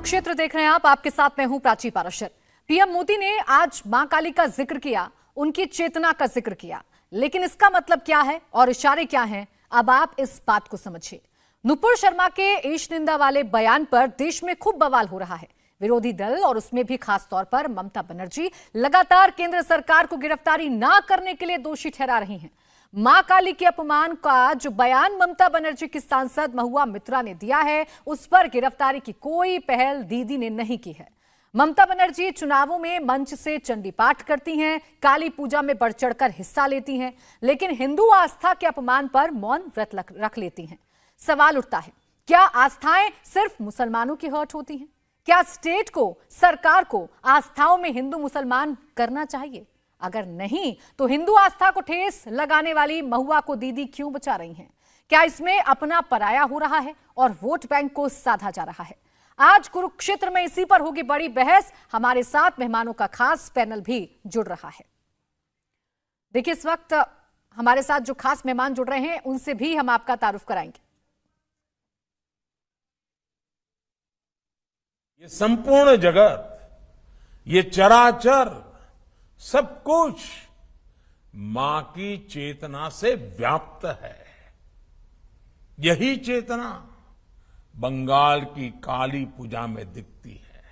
कुरुक्षेत्र देख रहे हैं आप, आपके साथ मैं हूं प्राची पाराशर। पीएम मोदी ने आज मां काली का जिक्र किया, उनकी चेतना का जिक्र किया, लेकिन इसका मतलब क्या है और इशारे क्या हैं, अब आप इस बात को समझिए। नुपुर शर्मा के ईश निंदा वाले बयान पर देश में खूब बवाल हो रहा है। विरोधी दल और उसमें भी खास तौर पर ममता बनर्जी लगातार केंद्र सरकार को गिरफ्तारी ना करने के लिए दोषी ठहरा रही हैं। मां काली के अपमान का जो बयान ममता बनर्जी की सांसद महुआ मित्रा ने दिया है, उस पर गिरफ्तारी की कोई पहल दीदी ने नहीं की है। ममता बनर्जी चुनावों में मंच से चंडी पाठ करती हैं, काली पूजा में बढ़ चढ़कर हिस्सा लेती हैं, लेकिन हिंदू आस्था के अपमान पर मौन व्रत रख लेती हैं। सवाल उठता है, क्या आस्थाएं सिर्फ मुसलमानों की हर्ट होती हैं? क्या स्टेट को, सरकार को आस्थाओं में हिंदू मुसलमान करना चाहिए? अगर नहीं, तो हिंदू आस्था को ठेस लगाने वाली महुआ को दीदी क्यों बचा रही हैं? क्या इसमें अपना पराया हो रहा है और वोट बैंक को साधा जा रहा है? आज कुरुक्षेत्र में इसी पर होगी बड़ी बहस। हमारे साथ मेहमानों का खास पैनल भी जुड़ रहा है। देखिए, इस वक्त हमारे साथ जो खास मेहमान जुड़ रहे हैं, उनसे भी हम आपका तारुफ कराएंगे। ये संपूर्ण जगत, ये चराचर, सब कुछ मां की चेतना से व्याप्त है। यही चेतना बंगाल की काली पूजा में दिखती है।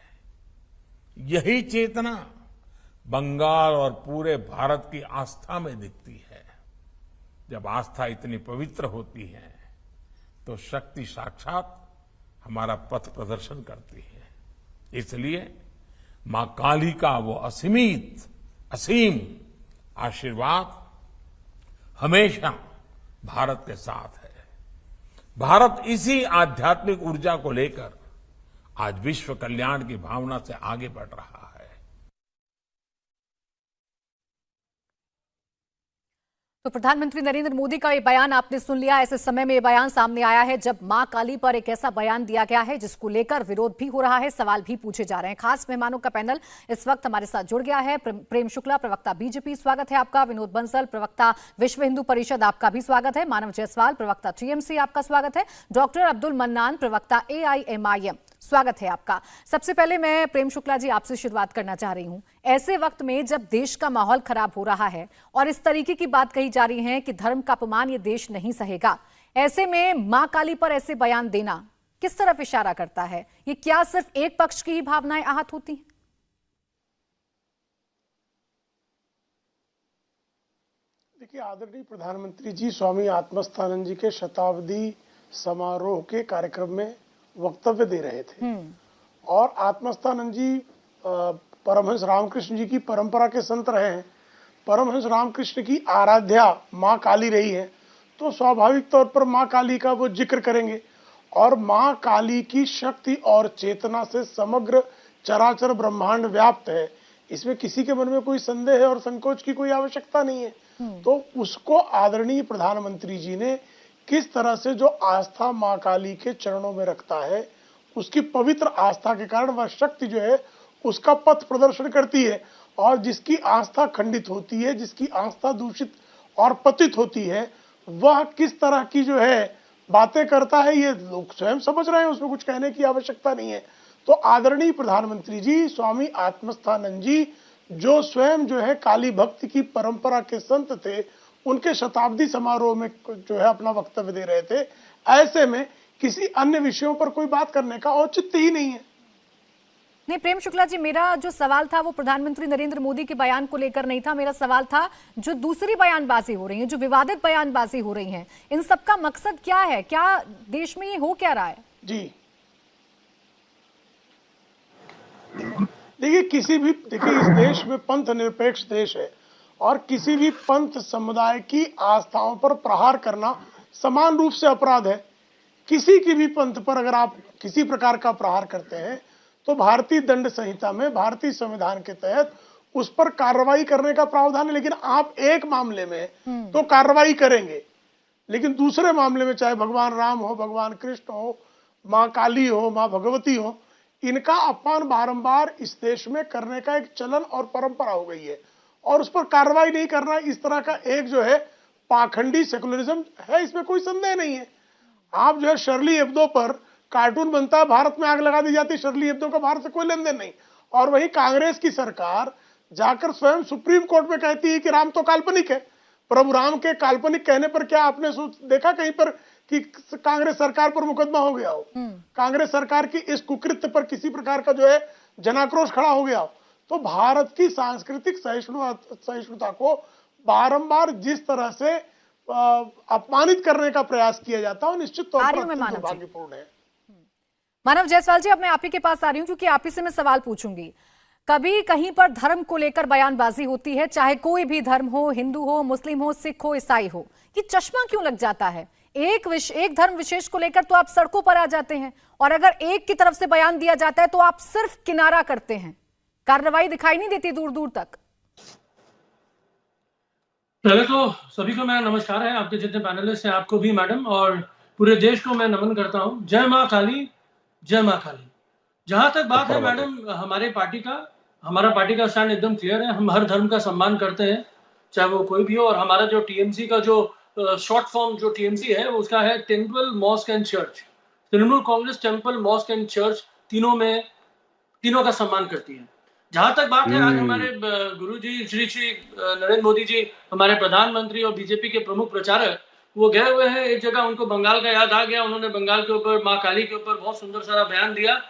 यही चेतना बंगाल और पूरे भारत की आस्था में दिखती है। जब आस्था इतनी पवित्र होती है तो शक्ति साक्षात हमारा पथ प्रदर्शन करती है। इसलिए मां काली का वो असीम आशीर्वाद हमेशा भारत के साथ है। भारत इसी आध्यात्मिक ऊर्जा को लेकर आज विश्व कल्याण की भावना से आगे बढ़ रहा है। तो प्रधानमंत्री नरेंद्र मोदी का ये बयान आपने सुन लिया। ऐसे समय में ये बयान सामने आया है जब मां काली पर एक ऐसा बयान दिया गया है जिसको लेकर विरोध भी हो रहा है, सवाल भी पूछे जा रहे हैं। खास मेहमानों का पैनल इस वक्त हमारे साथ जुड़ गया है। प्रेम शुक्ला, प्रवक्ता बीजेपी, स्वागत है आपका। विनोद बंसल, प्रवक्ता विश्व हिंदू परिषद, आपका भी स्वागत है। मानव जायसवाल, प्रवक्ता टीएमसी, आपका स्वागत है। डॉक्टर अब्दुल मन्नान, प्रवक्ता एआईएमआईएम, स्वागत है आपका। सबसे पहले मैं प्रेम शुक्ला जी आपसे शुरुआत करना चाह रही हूं। ऐसे वक्त में जब देश का माहौल खराब हो रहा है और इस तरीके की बात कही जा रही है कि धर्म का अपमान ये देश नहीं सहेगा, ऐसे में मां काली पर ऐसे बयान देना किस तरफ इशारा करता है? ये क्या सिर्फ एक पक्ष की ही भावनाएं आहत होती हैं? देखिए, आदरणीय प्रधानमंत्री जी स्वामी आत्मस्थानंद जी के शताब्दी समारोह के कार्यक्रम में वक्तव्य दे रहे थे और आत्मस्थानंद जी परमहंस रामकृष्ण जी की परंपरा के संत रहे हैं। परमहंस रामकृष्ण की आराध्या मां काली रही है, तो स्वाभाविक तौर पर मां काली का वो जिक्र करेंगे। और मां काली की शक्ति और चेतना से समग्र चराचर ब्रह्मांड व्याप्त है, इसमें किसी के मन में कोई संदेह और संकोच की कोई आवश्यकता नहीं है। तो उसको आदरणीय प्रधानमंत्री जी ने किस तरह से जो आस्था मां काली के चरणों में रखता है, उसकी पवित्र आस्था के कारण वह शक्ति जो है उसका पथ प्रदर्शन करती है। और जिसकी आस्था खंडित होती है, जिसकी आस्था दूषित और पतित होती है, वह किस तरह की जो है बातें करता है, ये लोग स्वयं समझ रहे हैं, उसमें कुछ कहने की आवश्यकता नहीं है। तो आदरणीय प्रधानमंत्री जी स्वामी आत्मस्थानंद जी जो स्वयं जो है काली भक्ति की परंपरा के संत थे, उनके शताब्दी समारोह में जो है अपना वक्तव्य दे रहे थे। ऐसे में किसी अन्य विषयों पर कोई बात करने का औचित्य ही नहीं है। नहीं प्रेम शुक्ला जी, मेरा जो सवाल था वो प्रधानमंत्री नरेंद्र मोदी के बयान को लेकर नहीं था। मेरा सवाल था जो दूसरी बयानबाजी हो रही है, जो विवादित बयानबाजी हो रही है, इन सब का मकसद क्या है? क्या देश में ये हो क्या रहा है? जी देखिए, इस देश में पंथ निरपेक्ष देश है और किसी भी पंथ समुदाय की आस्थाओं पर प्रहार करना समान रूप से अपराध है। किसी की भी पंथ पर अगर आप किसी प्रकार का प्रहार करते हैं तो भारतीय दंड संहिता में, भारतीय संविधान के तहत उस पर कार्रवाई करने का प्रावधान है। लेकिन आप एक मामले में तो कार्रवाई करेंगे, लेकिन दूसरे मामले में चाहे भगवान राम हो, भगवान कृष्ण हो, मां काली हो, मां भगवती हो, इनका अपमान बारंबार इस देश में करने का एक चलन और परंपरा हो गई है। और उस पर कार्रवाई नहीं करना इस तरह का एक जो है पाखंडी सेकुलरिज्म है, इसमें कोई संदेह नहीं है। आप जो है शर्ली एब्दो पर कार्टून बनता है, भारत में आग लगा दी जाती है, शर्ली हेब्दो का भारत से कोई लेन देन नहीं। और वही कांग्रेस की सरकार जाकर स्वयं सुप्रीम कोर्ट में कहती है कि राम तो काल्पनिक है। प्रभु राम के काल्पनिक कहने पर क्या आपने देखा कहीं पर कि कांग्रेस सरकार पर मुकदमा हो गया हो, कांग्रेस सरकार की इस कुकृत्य पर किसी प्रकार का जो है जनाक्रोश खड़ा हो गया हो? तो भारत की सांस्कृतिक सहिष्णुता को बारंबार जिस तरह से अपमानित करने का प्रयास किया जाता है, निश्चित तौर पर दुर्भाग्यपूर्ण है। मानव जायसवाल जी, अब मैं आप ही के पास आ रही हूं क्योंकि आप ही से मैं सवाल पूछूंगी। कभी कहीं पर धर्म को लेकर बयानबाजी होती है, चाहे कोई भी धर्म हो, हिंदू हो, मुस्लिम हो, सिख हो, ईसाई हो, ये चश्मा क्यों लग जाता है? एक धर्म विशेष को लेकर तो आप सड़कों पर आ जाते हैं, और अगर एक की तरफ से बयान दिया जाता है तो आप सिर्फ किनारा करते हैं, कार्रवाई दिखाई नहीं देती दूर दूर तक। पहले तो सभी को मेरा नमस्कार है, आपके जितने पैनलिस्ट हैं आपको भी मैडम, और पूरे देश को मैं नमन करता हूं। जय मां काली, जय मां काली। जहां तक बात है मैडम हमारा पार्टी का स्टैंड एकदम क्लियर है। हम हर धर्म का सम्मान करते हैं, चाहे वो कोई भी हो। और हमारा जो टीएमसी का जो शॉर्ट फॉर्म जो टीएमसी है उसका है temple, mosque and church. Trinamool Congress temple, mosque and church तीनों का सम्मान करती है। जहां तक बात है, आज हमारे गुरुजी श्री नरेंद्र मोदी जी, हमारे प्रधानमंत्री और बीजेपी के प्रमुख प्रचारक, वो गए हुए हैं एक जगह, उनको बंगाल का याद आ गया, उन्होंने बंगाल के ऊपर, माँ काली के ऊपर बहुत सुंदर सारा बयान दिया,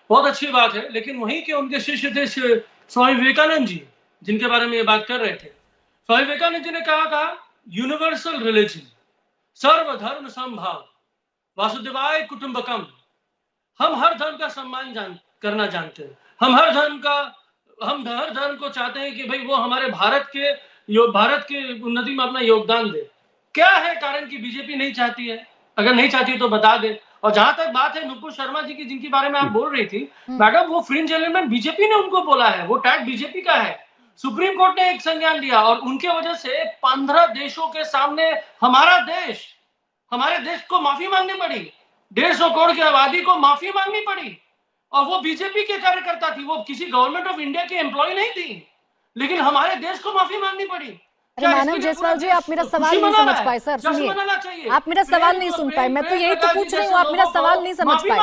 बहुत अच्छी बात है। लेकिन वहीं के उनके शिष्य थे स्वामी विवेकानंद जी, जिनके बारे में ये बात कर रहे थे। स्वामी विवेकानंद जी ने कहा यूनिवर्सल रिलीजन, सर्वधर्म समभाव, वासुदेवाय कुटुंबकम। हम हर धर्म का सम्मान करना जानते हैं। हम हर धर्म को चाहते हैं कि भाई वो हमारे भारत के उन्नति में अपना योगदान दे। क्या है कारण कि बीजेपी नहीं चाहती है? अगर नहीं चाहती तो बता दे। और जहां तक बात है नुपुर शर्मा जी की, जिनके बारे में आप बोल रही थी मैडम, वो फ्रिंज एलिमेंट बीजेपी ने उनको बोला है, वो टैग बीजेपी का है। सुप्रीम कोर्ट ने एक संज्ञान लिया और उनके वजह से 15 देशों के सामने हमारे देश को माफी मांगनी पड़ी। 150 करोड़ की आबादी को माफी मांगनी पड़ी। और वो बीजेपी के कार्यकर्ता थी, वो किसी गवर्नमेंट ऑफ इंडिया के एम्प्लॉय नहीं थी, लेकिन हमारे देश को माफी मांगनी पड़ी। मानव जायसवाल जी, आप मेरा सवाल नहीं समझ पाए सर। सुनिए, आप मेरा सवाल नहीं सुन पाए। मैं तो यही तो पूछ रही हूँ, आप मेरा सवाल नहीं समझ पाए।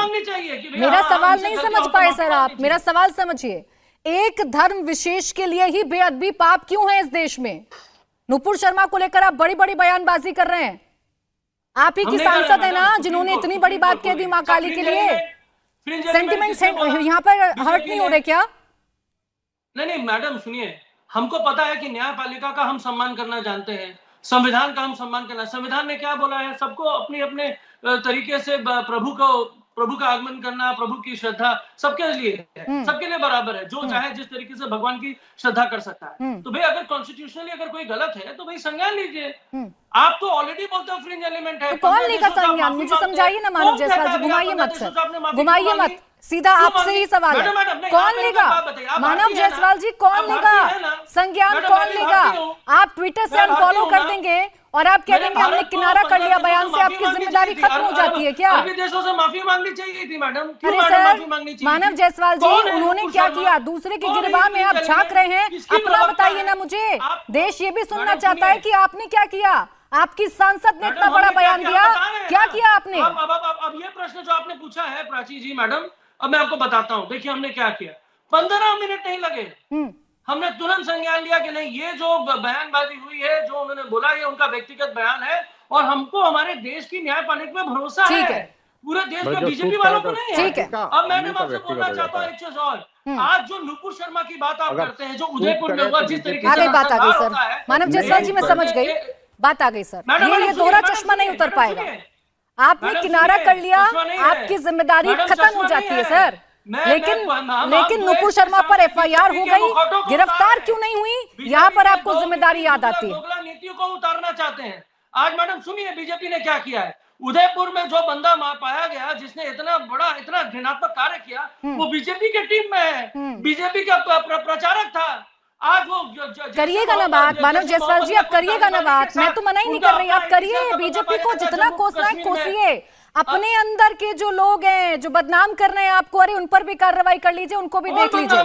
मेरा सवाल नहीं समझ पाए सर। आप मेरा सवाल समझिए। एक धर्म विशेष के लिए ही बेअदबी पाप क्यों है इस देश में? नुपुर शर्मा को लेकर आप बड़ी बड़ी बयानबाजी कर रहे हैं। आप ही की सांसद है ना जिन्होंने इतनी बड़ी बात कह दी मां काली के लिए। सेंटिमेंट यहाँ पर हर्ट नहीं हो रहे क्या? नहीं मैडम, सुनिए, हमको पता है कि न्यायपालिका का हम सम्मान करना जानते हैं, संविधान का हम सम्मान करना। संविधान ने क्या बोला है? सबको अपने अपने तरीके से प्रभु का आगमन करना, प्रभु की श्रद्धा सबके लिए है, सबके लिए बराबर है। जो चाहे जिस तरीके से भगवान की श्रद्धा कर सकता है। तो भाई अगर कॉन्स्टिट्यूशनली अगर कोई गलत है तो भाई संज्ञान लीजिए। आप तो ऑलरेडी बोलते हो फ्रिंज एलिमेंट है। तो कौन लेगा संज्ञान? मुझे समझाइए ना मानव जायसवाल जी। घुमाइए मत सर, घुमाइए मत, सीधा आपसे ही सवाल है। कौन लेगा? मानव जायसवाल जी, कौन लेगा संज्ञान? कौन लेगा? आप ट्विटर से अनफॉलो कर देंगे और आप कह देंगे हमने किनारा कर लिया बयान से, आपकी जिम्मेदारी खत्म हो जाती है क्या? देशों से माफी मांगनी चाहिए थी मैडम। अरे सर, मानव जायसवाल जी, उन्होंने क्या किया? दूसरे की गिरबान में आप झांक रहे हैं। अपना बताइए ना मुझे। देश ये भी सुनना चाहता है कि आपने क्या किया। आपकी सांसद ने इतना बड़ा बयान दिया, क्या किया आपने? अब ये प्रश्न जो आपने पूछा है प्राची जी मैडम, अब मैं आपको बताता हूँ। देखिए हमने क्या किया, 15 मिनट नहीं लगे, हमने तुरंत संज्ञान लिया कि नहीं, ये जो बयानबाजी हुई है, जो उन्होंने बोला, ये उनका व्यक्तिगत बयान है और हमको हमारे देश की न्यायपालिका में भरोसा है। पूरे देश में बीजेपी वालों को नहीं है। ठीक है। अब मैंने आपसे बोलना चाहता हूँ एक चीज और। आज जो नुपुर शर्मा की बात आप करते हैं, जो उदयपुर में हुआ, जिस तरीके से बात आ गई सर। मानव जायसवाल जी, मैं समझ गई, बात आ गई सर। ये दोहरा चश्मा नहीं उतर पाएगा। आपने किनारा कर लिया, आपकी जिम्मेदारी खत्म हो जाती है सर। लेकिन नुपुर शर्मा पर एफआईआर हो गई, गिरफ्तार क्यों नहीं हुई? यहाँ पर आपको जिम्मेदारी याद आती है। नीतियों को उतारना चाहते हैं। आज मैडम सुनिए, बीजेपी ने क्या किया है। उदयपुर में जो बंदा पाया गया जिसने इतना घृणात्मक कार्य किया, वो बीजेपी के टीम में है, बीजेपी का प्रचारक था। आज वो करिएगा ना बात मानव जायसवाल जी, आप करिएगा ना बात। मैं तो मना ही नहीं कर रही, आप करिए। बीजेपी को जितना कोसना है कोसिए। अपने अंदर के जो लोग हैं जो बदनाम कर रहे हैं आपको, अरे उन पर भी कार्रवाई कर लीजिए, उनको भी देख लीजिए।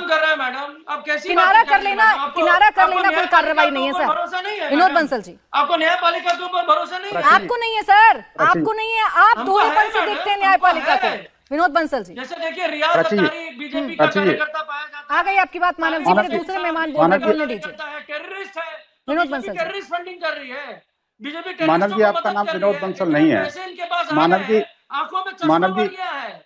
किनारा कर लेना, कोई कार्रवाई नहीं है सर। विनोद बंसल जी, आपको न्यायपालिका के ऊपर भरोसा नहीं है? आपको नहीं है सर, आपको नहीं है। आप दोहरेपन से देखते हैं न्यायपालिका को। विनोद बंसल जी, जैसे देखिए रियाज अत्तारी बीजेपी का कार्यकर्ता पाया जाता है। आ गई आपकी बात मानव जी, मेरे दूसरे मेहमान बोलने दीजिए। टेररिस्ट है, विनोद बंसल, टेररिस्ट फंडिंग कर रही है बीजेपी। मानव जी, आपका नाम विनोद बंसल नहीं है। इनके पास मानव जी, आंखों में चश्मा बढ़ गया है।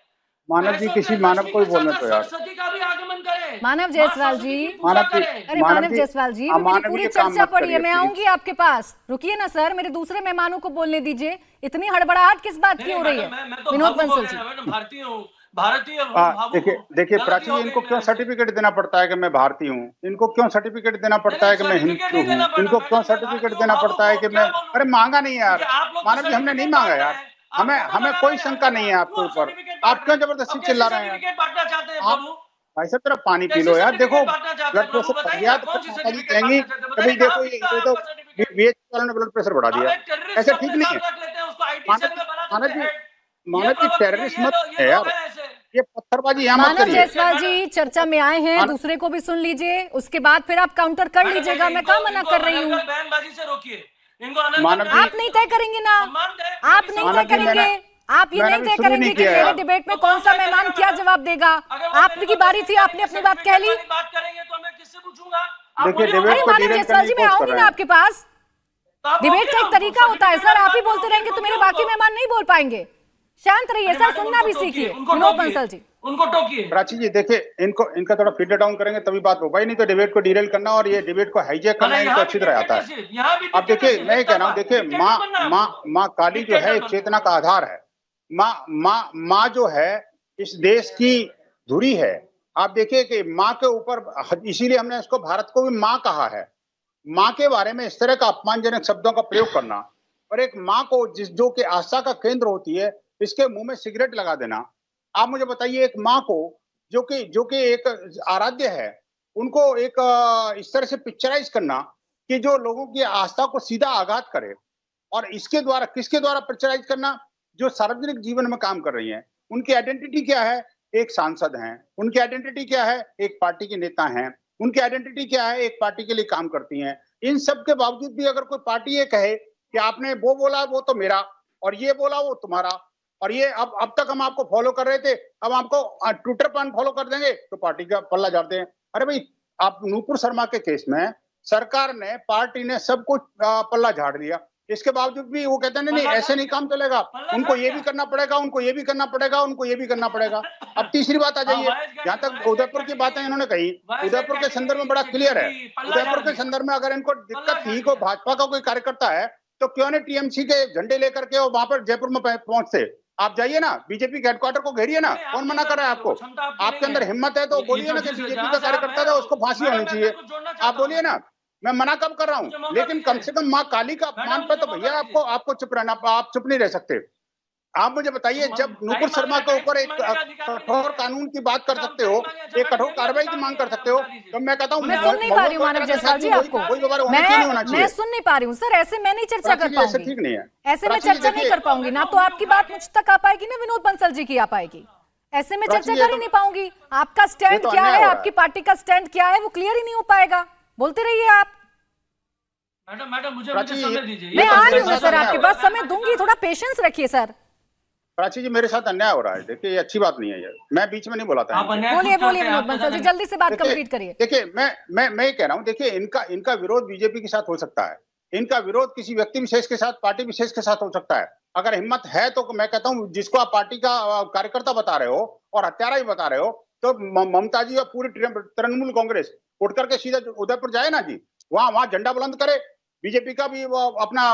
मानव जी किसी मानव को ही बोलने दो यार। सरस्वती का भी आगमन करे। मानव जायसवाल जी, अरे मानव जायसवाल जी, मेरी पूरी चर्चा पड़ी है, मैं आऊंगी आपके पास, रुकिए ना सर, मेरे दूसरे मेहमानों को बोलने दीजिए। इतनी हड़बड़ाहट किस बात की हो रही है? विनोद बंसल जी, भारतीय हूँ, भारतीय। देखिए प्राची जी, इनको क्यों सर्टिफिकेट देना पड़ता है कि मैं भारतीय हूँ? इनको क्यों सर्टिफिकेट देना पड़ता है कि मैं हिंदू हूँ? इनको क्यों सर्टिफिकेट देना पड़ता है कि मैं, अरे मांगा नहीं यार मानव जी, हमने नहीं मांगा यार, हमें कोई शंका नहीं है आपके ऊपर। आप क्यों जबरदस्ती चिल्ला रहे हैं? आप भाई साहब तरफ पानी पी लो यार। देखो ब्लड प्रेशर बढ़ गया तो जी कहेंगी कभी देखो ये तो बीएच वालों ने ब्लड प्रेशर बढ़ा दिया, ऐसे ठीक नहीं है। मानव जी टेररिस्ट मत है यार, ये पत्थरबाजी यहाँ मत मानव करिए। जायसवाल जी चर्चा में आए हैं, दूसरे को भी सुन लीजिए, उसके बाद फिर आप काउंटर कर लीजिएगा, मैं कहाँ मना कर रही हूँ। बयानबाजी से रोकिए इनको। आप नहीं तय करेंगे ना, आप नहीं तय करेंगे, आप ये नहीं तय करेंगे कि मेरे डिबेट में कौन सा मेहमान क्या जवाब देगा। आपकी बारी थी, आपने अपनी बात कह ली। बात करेंगे तो मैं किससे पूछूंगा? देखिए अरे मानव जायसवाल जी, मैं आऊंगी ना आपके पास। डिबेट का एक तरीका होता है सर, आप ही बोलते रहेंगे तो मेरे बाकी मेहमान नहीं बोल पाएंगे। शांत रहिए सर, सुनना भी सीखिए। विनोद बंसल जी, उनको टोकिए। प्राची जी देखिए, इनका थोड़ा फीडर डाउन करेंगे तभी बात हो पाई, नहीं तो डिबेट को डिरेल करना और ये डिबेट को हाईजैक करना इनको अच्छी तरह आता है। अब देखिए मैं कह रहा हूँ, देखिए माँ काली जो है एक चेतना का आधार है। माँ जो है इस देश की धुरी है। आप देखिए कि माँ के ऊपर, इसीलिए हमने इसको भारत को भी माँ कहा है। माँ के बारे में इस तरह का अपमानजनक शब्दों का प्रयोग करना और एक माँ को जो कि आस्था का केंद्र होती है, इसके मुंह में सिगरेट लगा देना। आप मुझे बताइए, एक माँ को जो कि एक आराध्य है, उनको एक इस तरह से पिक्चराइज करना कि जो लोगों की आस्था को सीधा आघात करे, और इसके द्वारा किसके द्वारा पिक्चराइज करना? जो सार्वजनिक जीवन में काम कर रही हैं। उनकी आइडेंटिटी क्या है? एक सांसद हैं। उनकी आइडेंटिटी क्या है? एक पार्टी के नेता हैं। उनकी आइडेंटिटी क्या है? एक पार्टी के लिए काम करती हैं। इन सब के बावजूद भी अगर कोई पार्टी ये कहे कि आपने वो बोला वो तो मेरा, और ये बोला वो तुम्हारा, और ये अब तक हम आपको फॉलो कर रहे थे, अब आपको ट्विटर पर अनफॉलो कर देंगे, तो पार्टी का पल्ला झाड़ते हैं। अरे भाई, आप नूपुर शर्मा के केस में सरकार ने, पार्टी ने सब कुछ पल्ला झाड़ लिया, इसके बावजूद भी वो कहते हैं नहीं ऐसे नहीं काम चलेगा, उनको ये भी करना पड़ेगा, उनको ये भी करना पड़ेगा, उनको ये भी करना पड़ेगा। अब तीसरी बात आ जाइए, जहां तक उदयपुर की बातें इन्होंने कही, उदयपुर के संदर्भ में बड़ा क्लियर है। उदयपुर के संदर्भ में अगर इनको दिक्कत थी को भाजपा का कोई कार्यकर्ता है, तो क्यों नहीं टीएमसी के झंडे लेकर के वहां पर जयपुर में पहुंचते? आप जाइए ना, बीजेपी के हेडक्वार्टर को घेरिए ना, कौन मना कर रहा है आपको? आपके अंदर हिम्मत है तो बोलिए ना कि बीजेपी का कार्यकर्ता था, उसको फांसी होनी चाहिए। आप बोलिए ना, मैं मना कब कर रहा हूं, लेकिन कम से कम माँ काली का अपमान पे तो भैया आपको चुप रहना, आप चुप नहीं रह सकते। आप मुझे बताइए, जब नूपुर शर्मा के ऊपर एक कठोर कानून की बात कर सकते हो, एक कठोर कार्रवाई की मांग कर सकते हो, तो मैं कहता हूँ मैं सुन नहीं पा रही हूँ मानव जायसवाल जी आपको, मैं सुन नहीं पा रही हूँ सर, ऐसे मैं नहीं चर्चा कर पाऊंगी, ठीक नहीं है, ऐसे में चर्चा नहीं कर पाऊंगी ना, तो आपकी बात मुझ तक आ पाएगी ना विनोद बंसल जी की आ पाएगी, ऐसे में चर्चा कर ही नहीं पाऊंगी। आपका स्टैंड क्या है, आपकी पार्टी का स्टैंड क्या है, वो क्लियर ही नहीं हो पाएगा। बोलते रहिए आप। मैडम मुझे समय दीजिए, मैं आ रही हूँ सर, आपके पास समय दूंगी, थोड़ा पेशेंस रखिए सर। प्राची जी, मेरे साथ अन्याय हो रहा है, देखिए ये अच्छी बात नहीं है, मैं बीच में नहीं बोला था। बोलिए विनोद बंसल जी, जल्दी से बात कंप्लीट करिए। देखिए मैं ये कह रहा हूँ, देखिए इनका विरोध बीजेपी के साथ हो सकता है, इनका विरोध किसी व्यक्ति विशेष के साथ, पार्टी विशेष के साथ हो सकता है। अगर हिम्मत है तो मैं कहता हूँ, जिसको आप पार्टी का कार्यकर्ता बता रहे हो और हत्यारा ही बता रहे हो, तो ममता जी और पूरी तृणमूल कांग्रेस उठ करके सीधा उदयपुर जाए ना जी, वहां झंडा बुलंद करे, बीजेपी का भी अपना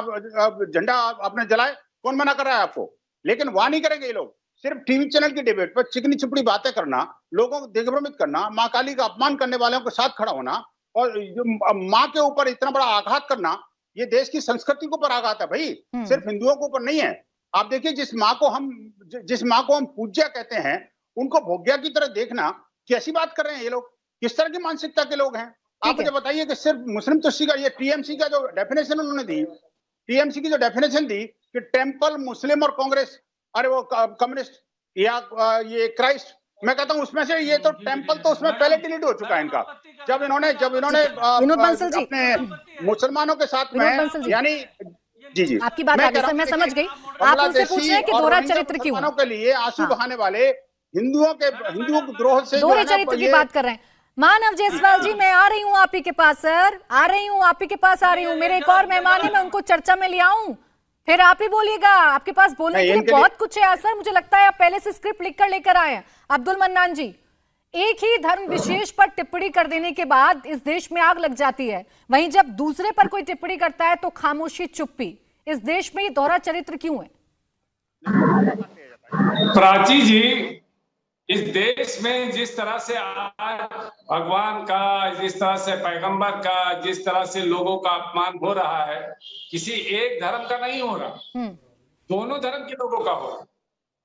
झंडा अपने जलाए, कौन मना कर रहा है आपको? लेकिन वहां नहीं करेंगे ये लोग। सिर्फ टीवी चैनल की डिबेट पर चिकनी चुपड़ी बातें करना, लोगों को दिग्भ्रमित करना, माँ काली का अपमान करने वालों के साथ खड़ा होना और माँ के ऊपर इतना बड़ा आघात करना, ये देश की संस्कृति के ऊपर आघात है भाई, सिर्फ हिंदुओं के ऊपर नहीं है। आप देखिए, जिस माँ को हम पूज्या कहते हैं, उनको भोग्या की तरह देखना, कैसी बात कर रहे हैं ये लोग? किस तरह की मानसिकता के लोग हैं? आप मुझे बताइए कि सिर्फ मुस्लिम तुष्टि का, ये टीएमसी का जो डेफिनेशन उन्होंने दी, टीएमसी की जो डेफिनेशन दी कि टेम्पल, मुस्लिम और कांग्रेस, अरे वो कम्युनिस्ट या ये क्राइस्ट, मैं कहता हूँ उसमें से ये तो टेम्पल तो उसमें पहले डिलीट हो चुका है इनका। जब इन्होंने विनोद बंसल जी, अपने मुसलमानों के साथ में, यानी जी जी आपकी बात आगे से मैं समझ गई। आप उनसे पूछ रहे हैं कि दोहरा चरित्र क्यों है? के लिए आंसू बहाने वाले हिंदू द्रोह से दोहरे चरित्र की बात कर रहे हैं। मानव जायसवाल जी, मैं आ रही हूँ आप ही के पास सर, आ रही हूँ आप ही के पास आ रही हूँ। मेरे एक और मेहमान है, मैं उनको चर्चा में ले आऊं, फिर आप ही बोलिएगा। आपके पास बोलने के लिए बहुत कुछ है सर, मुझे लगता है आप पहले से स्क्रिप्ट लिखकर लेकर आए हैं। अब्दुल मन्नान जी, एक ही धर्म विशेष पर टिप्पणी कर देने के बाद इस देश में आग लग जाती है, वहीं जब दूसरे पर कोई टिप्पणी करता है तो खामोशी चुप्पी। इस देश में ये दोहरा चरित्र क्यों है? प्राची जी, इस देश में जिस तरह से आज भगवान का, जिस तरह से पैगंबर का, जिस तरह से लोगों का अपमान हो रहा है, किसी एक धर्म का नहीं हो रहा, दोनों धर्म के लोगों का हो रहा।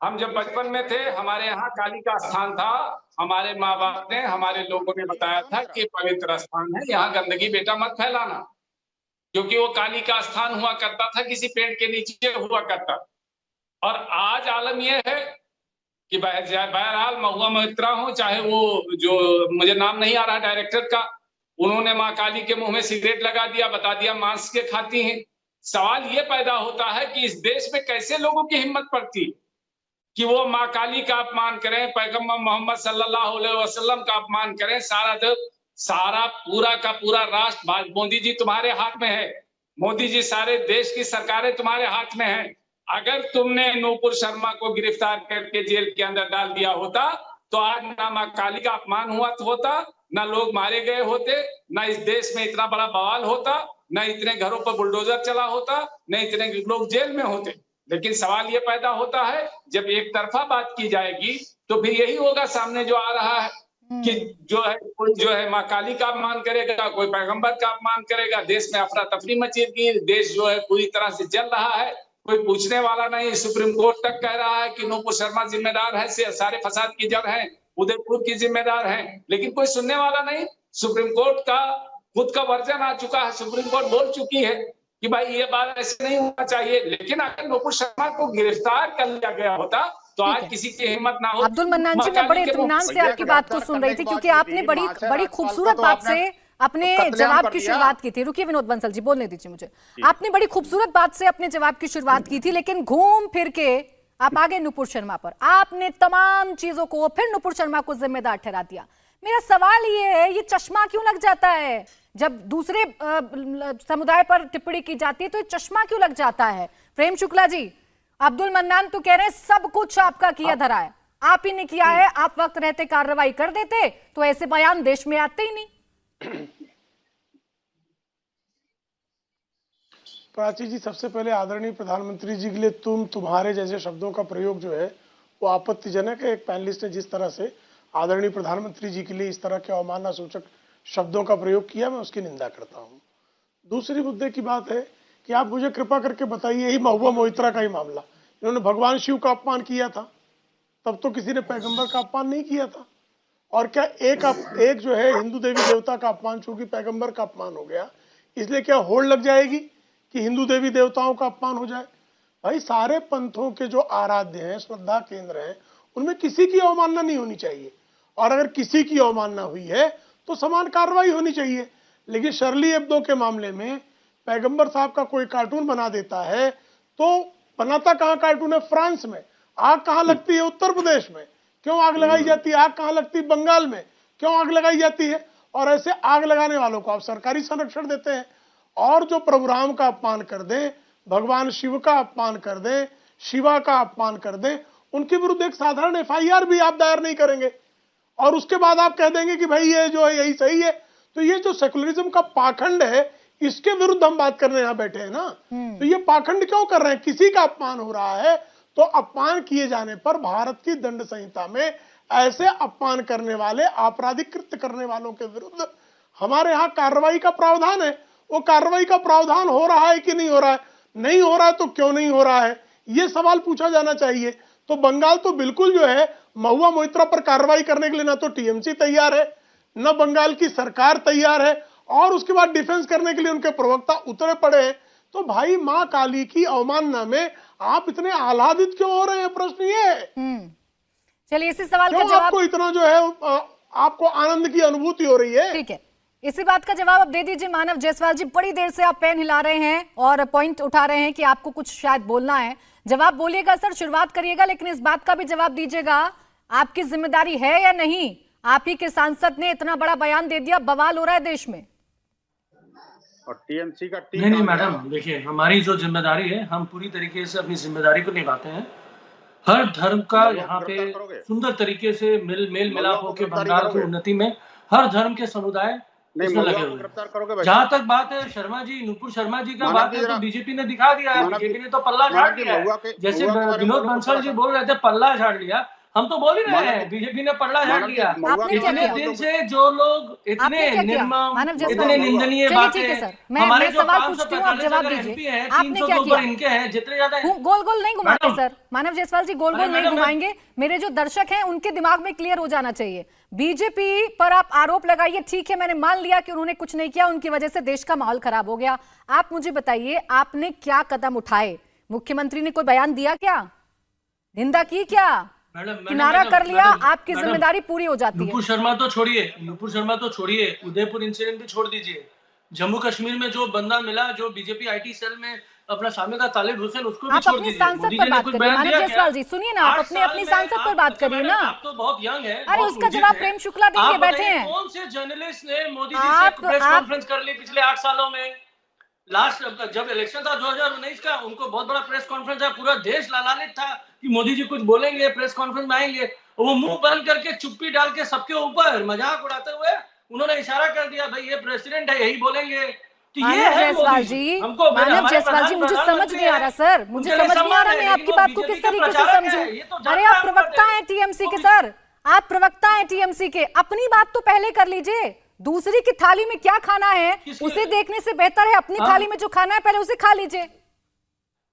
हम जब बचपन में थे, हमारे यहाँ काली का स्थान था, हमारे माँ बाप ने, हमारे लोगों ने बताया था कि पवित्र स्थान है, यहाँ गंदगी बेटा मत फैलाना, क्योंकि वो काली का स्थान हुआ करता था, किसी पेड़ के नीचे हुआ करता। और आज आलम यह है कि बहरहाल महुआ मोहित्रा हो, चाहे वो जो मुझे नाम नहीं आ रहा डायरेक्टर का, उन्होंने माँ काली के मुंह में सिगरेट लगा दिया, बता दिया मांस के खाती हैं। सवाल ये पैदा होता है कि इस देश में कैसे लोगों की हिम्मत पड़ती कि वो माँ काली का अपमान करें, पैगंबर मोहम्मद सल्लल्लाहु अलैहि वसल्लम का अपमान करें। सारा पूरा का पूरा राष्ट्र मोदी जी तुम्हारे हाथ में है, मोदी जी सारे देश की सरकारें तुम्हारे हाथ में है। अगर तुमने नूपुर शर्मा को गिरफ्तार करके जेल के अंदर डाल दिया होता तो आज ना माँ काली का अपमान हुआ होता, ना लोग मारे गए होते, ना इस देश में इतना बड़ा बवाल होता, ना इतने घरों पर बुलडोजर चला होता, ना इतने लोग जेल में होते। लेकिन सवाल ये पैदा होता है, जब एक तरफा बात की जाएगी तो फिर यही होगा सामने जो आ रहा है कि कोई जो है माँ काली का अपमान करेगा, कोई पैगंबर का अपमान करेगा, देश में अफरा तफरी मचेगी, देश जो है पूरी तरह से जल रहा है, कोई पूछने वाला नहीं। सुप्रीम कोर्ट तक कह रहा है कि नूपुर शर्मा जिम्मेदार है, सारे फसाद की जड़ है, उदयपुर की जिम्मेदार है, लेकिन कोई सुनने वाला नहीं। सुप्रीम कोर्ट का खुद का वर्जन आ चुका है, सुप्रीम कोर्ट बोल चुकी है कि भाई ये बात ऐसे नहीं होना चाहिए। लेकिन अगर नूपुर शर्मा को गिरफ्तार कर लिया गया होता तो आज किसी की हिम्मत ना हो। अब्दुल मन्नान जी, मैं बड़े इत्मीनान से आपकी बात को सुन रही थी, क्योंकि आपने बड़ी खूबसूरत बात से अपने जवाब की शुरुआत की थी। रुकिए विनोद बंसल जी, बोलने दीजिए मुझे। आपने बड़ी खूबसूरत बात से अपने जवाब की शुरुआत की थी, लेकिन घूम फिर के आप आगे नूपुर शर्मा पर, आपने तमाम चीजों को फिर नूपुर शर्मा को जिम्मेदार ठहरा दिया। मेरा सवाल ये है, ये चश्मा क्यों लग जाता है जब दूसरे समुदाय पर टिप्पणी की जाती है, तो ये चश्मा क्यों लग जाता है? प्रेम शुक्ला जी, अब्दुल मन्नान तो कह रहे हैं सब कुछ आपका किया धरा है, आप ही ने किया है, आप वक्त रहते कार्रवाई कर देते तो ऐसे बयान देश में आते ही नहीं। प्राची जी, सबसे पहले आदरणीय प्रधानमंत्री जी के लिए तुम्हारे जैसे शब्दों का प्रयोग जो है वो आपत्तिजनक है। एक पैनलिस्ट ने जिस तरह से आदरणीय प्रधानमंत्री जी के लिए इस तरह के अवमानना सूचक शब्दों का प्रयोग किया, मैं उसकी निंदा करता हूं। दूसरी मुद्दे की बात है कि आप मुझे कृपा करके बताइए, यही महुआ मोहित्रा का ही मामला, इन्होंने भगवान शिव का अपमान किया था, तब तो किसी ने पैगंबर का अपमान नहीं किया था। और क्या एक जो है हिंदू देवी देवता का अपमान, चूंकि पैगंबर का अपमान हो गया, इसलिए क्या होड़ लग जाएगी कि हिंदू देवी देवताओं का अपमान हो जाए? भाई, सारे पंथों के जो आराध्य हैं, श्रद्धा केंद्र हैं, उनमें किसी की अवमानना नहीं होनी चाहिए, और अगर किसी की अवमानना हुई है तो समान कार्रवाई होनी चाहिए। लेकिन शर्ली एब्दो के मामले में पैगंबर साहब का कोई कार्टून बना देता है, तो बनाता कहां कार्टून है? फ्रांस में। आग कहां लगती है? उत्तर प्रदेश में। क्यों आग लगाई जाती है? आग कहां लगती है? बंगाल में। क्यों आग लगाई जाती है? और ऐसे आग लगाने वालों को आप सरकारी संरक्षण देते हैं, और जो प्रभु राम का अपमान कर दें, भगवान शिव का अपमान कर दें, शिवा का अपमान कर दें, उनके विरुद्ध एक साधारण एफआईआर भी आप दायर नहीं करेंगे, और उसके बाद आप कह देंगे कि भाई ये जो है यही सही है। तो ये जो सेकुलरिज्म का पाखंड है, इसके विरुद्ध हम बात करने यहां बैठे हैं ना। तो ये पाखंड क्यों कर रहे हैं? किसी का अपमान हो रहा है तो अपमान किए जाने पर भारत की दंड संहिता में ऐसे अपमान करने वाले, आपराधिक कृत्य करने वालों के विरुद्ध हमारे यहाँ कार्रवाई का प्रावधान है। वो कार्रवाई का प्रावधान हो रहा है कि नहीं हो रहा है? नहीं हो रहा है तो क्यों नहीं हो रहा है, ये सवाल पूछा जाना चाहिए। तो बंगाल तो बिल्कुल जो है महुआ मोहित्रा पर कार्रवाई करने के लिए ना तो टीएमसी तैयार है, न बंगाल की सरकार तैयार है, और उसके बाद डिफेंस करने के लिए उनके प्रवक्ता उतरे पड़े हैं। तो भाई, मां काली की अवमानना में आप इतने आह्लादित क्यों हो रहे हैं? प्रश्न ये है। चलिए, इसी सवाल का जवाब, आपको इतना जो है आपको आनंद की अनुभूति हो रही है? ठीक है, इसी बात का जवाब अब दे दीजिए मानव जायसवाल जी। बड़ी देर से आप पेन हिला रहे हैं और पॉइंट उठा रहे हैं कि आपको कुछ शायद बोलना है। जवाब बोलिएगा सर, शुरुआत करिएगा, लेकिन इस बात का भी जवाब दीजिएगा, आपकी जिम्मेदारी है या नहीं? आप ही के सांसद ने इतना बड़ा बयान दे दिया, बवाल हो रहा है देश में। और टीएमसी का नहीं मैडम, देखिए हमारी जो जिम्मेदारी है, हम पूरी तरीके से अपनी जिम्मेदारी को निभाते हैं। हर धर्म का यहाँ पे सुंदर तरीके से मेल मिलाप होकर बंगाल की उन्नति में हर धर्म के समुदाय इसमें लगे हुए। जहाँ तक बात है शर्मा जी, नुपुर शर्मा जी का बात है, तो बीजेपी ने दिखा दिया है, बीजेपी ने तो पल्ला झाड़ दिया है। जैसे विनोद बंसल जी बोल रहे थे पल्ला झाड़ लिया, हम तो बोल ही रहे हैं बीजेपी ने पल्ला झाड़ लिया। इतने दिन से जो लोग इतने निर्मम, इतने निंदनीय बातें, हमारे जो सवाल पूछती हूँ, आप जवाब दीजिए। आपने क्या किया? इनके हैं जितने ज्यादा। गोल गोल नहीं घुमाते सर, मानव जायसवाल जी गोल गोल नहीं घुमाएंगे। मेरे जो दर्शक हैं उनके दिमाग में क्लियर हो जाना चाहिए। बीजेपी पर आप आरोप लगाइए, ठीक है, मैंने मान लिया कि उन्होंने कुछ नहीं किया, उनकी वजह से देश का माहौल खराब हो गया। आप मुझे बताइए, आपने क्या कदम उठाए? मुख्यमंत्री ने कोई बयान दिया क्या? निंदा की क्या? किनारा कर लिया? आपकी जिम्मेदारी पूरी हो जाती है। नुपुर शर्मा तो छोड़िए, उदयपुर इंसिडेंट भी छोड़ दीजिए। जम्मू कश्मीर में जो बंदा मिला, जो बीजेपी आईटी सेल में अपना शामिल था, तालिब हुसैन, उसको भी छोड़ दीजिए। सांसद पर बात करिए मानव जायसवाल जी, सुनिए ना, आप अपनी सांसद पर बात करिए ना। आप तो बहुत यंग है। अरे उसका जवाब प्रेम शुक्ला देंगे, बैठे हैं। कौन से जर्नलिस्ट ने मोदी जी से प्रेस कॉन्फ्रेंस कर ली पिछले 8 सालों में? लास्ट जब इलेक्शन था 2019 का, उनको बहुत बड़ा प्रेस कॉन्फ्रेंस था, पूरा देश लालान्वित था कि मोदी जी कुछ बोलेंगे, प्रेस कॉन्फ्रेंस में आएंगे। वो मुंह बंद करके चुप्पी डाल के सबके ऊपर मजाक उड़ाते हुए उन्होंने इशारा कर दिया, भाई ये प्रेसिडेंट है, यही बोलेंगे। मानव जायसवाल जी, मुझे समझ नहीं आ रहा सर, मुझे समझ नहीं आ रहा मैं आपकी बात को किस तरीके से समझूं। अरे आप प्रवक्ता हैं टीएमसी के सर, आप प्रवक्ता हैं टीएमसी के, अपनी बात तो पहले कर लीजिए। दूसरी की थाली में क्या खाना है उसे देखने से बेहतर है अपनी थाली में जो खाना है पहले उसे खा लीजिए।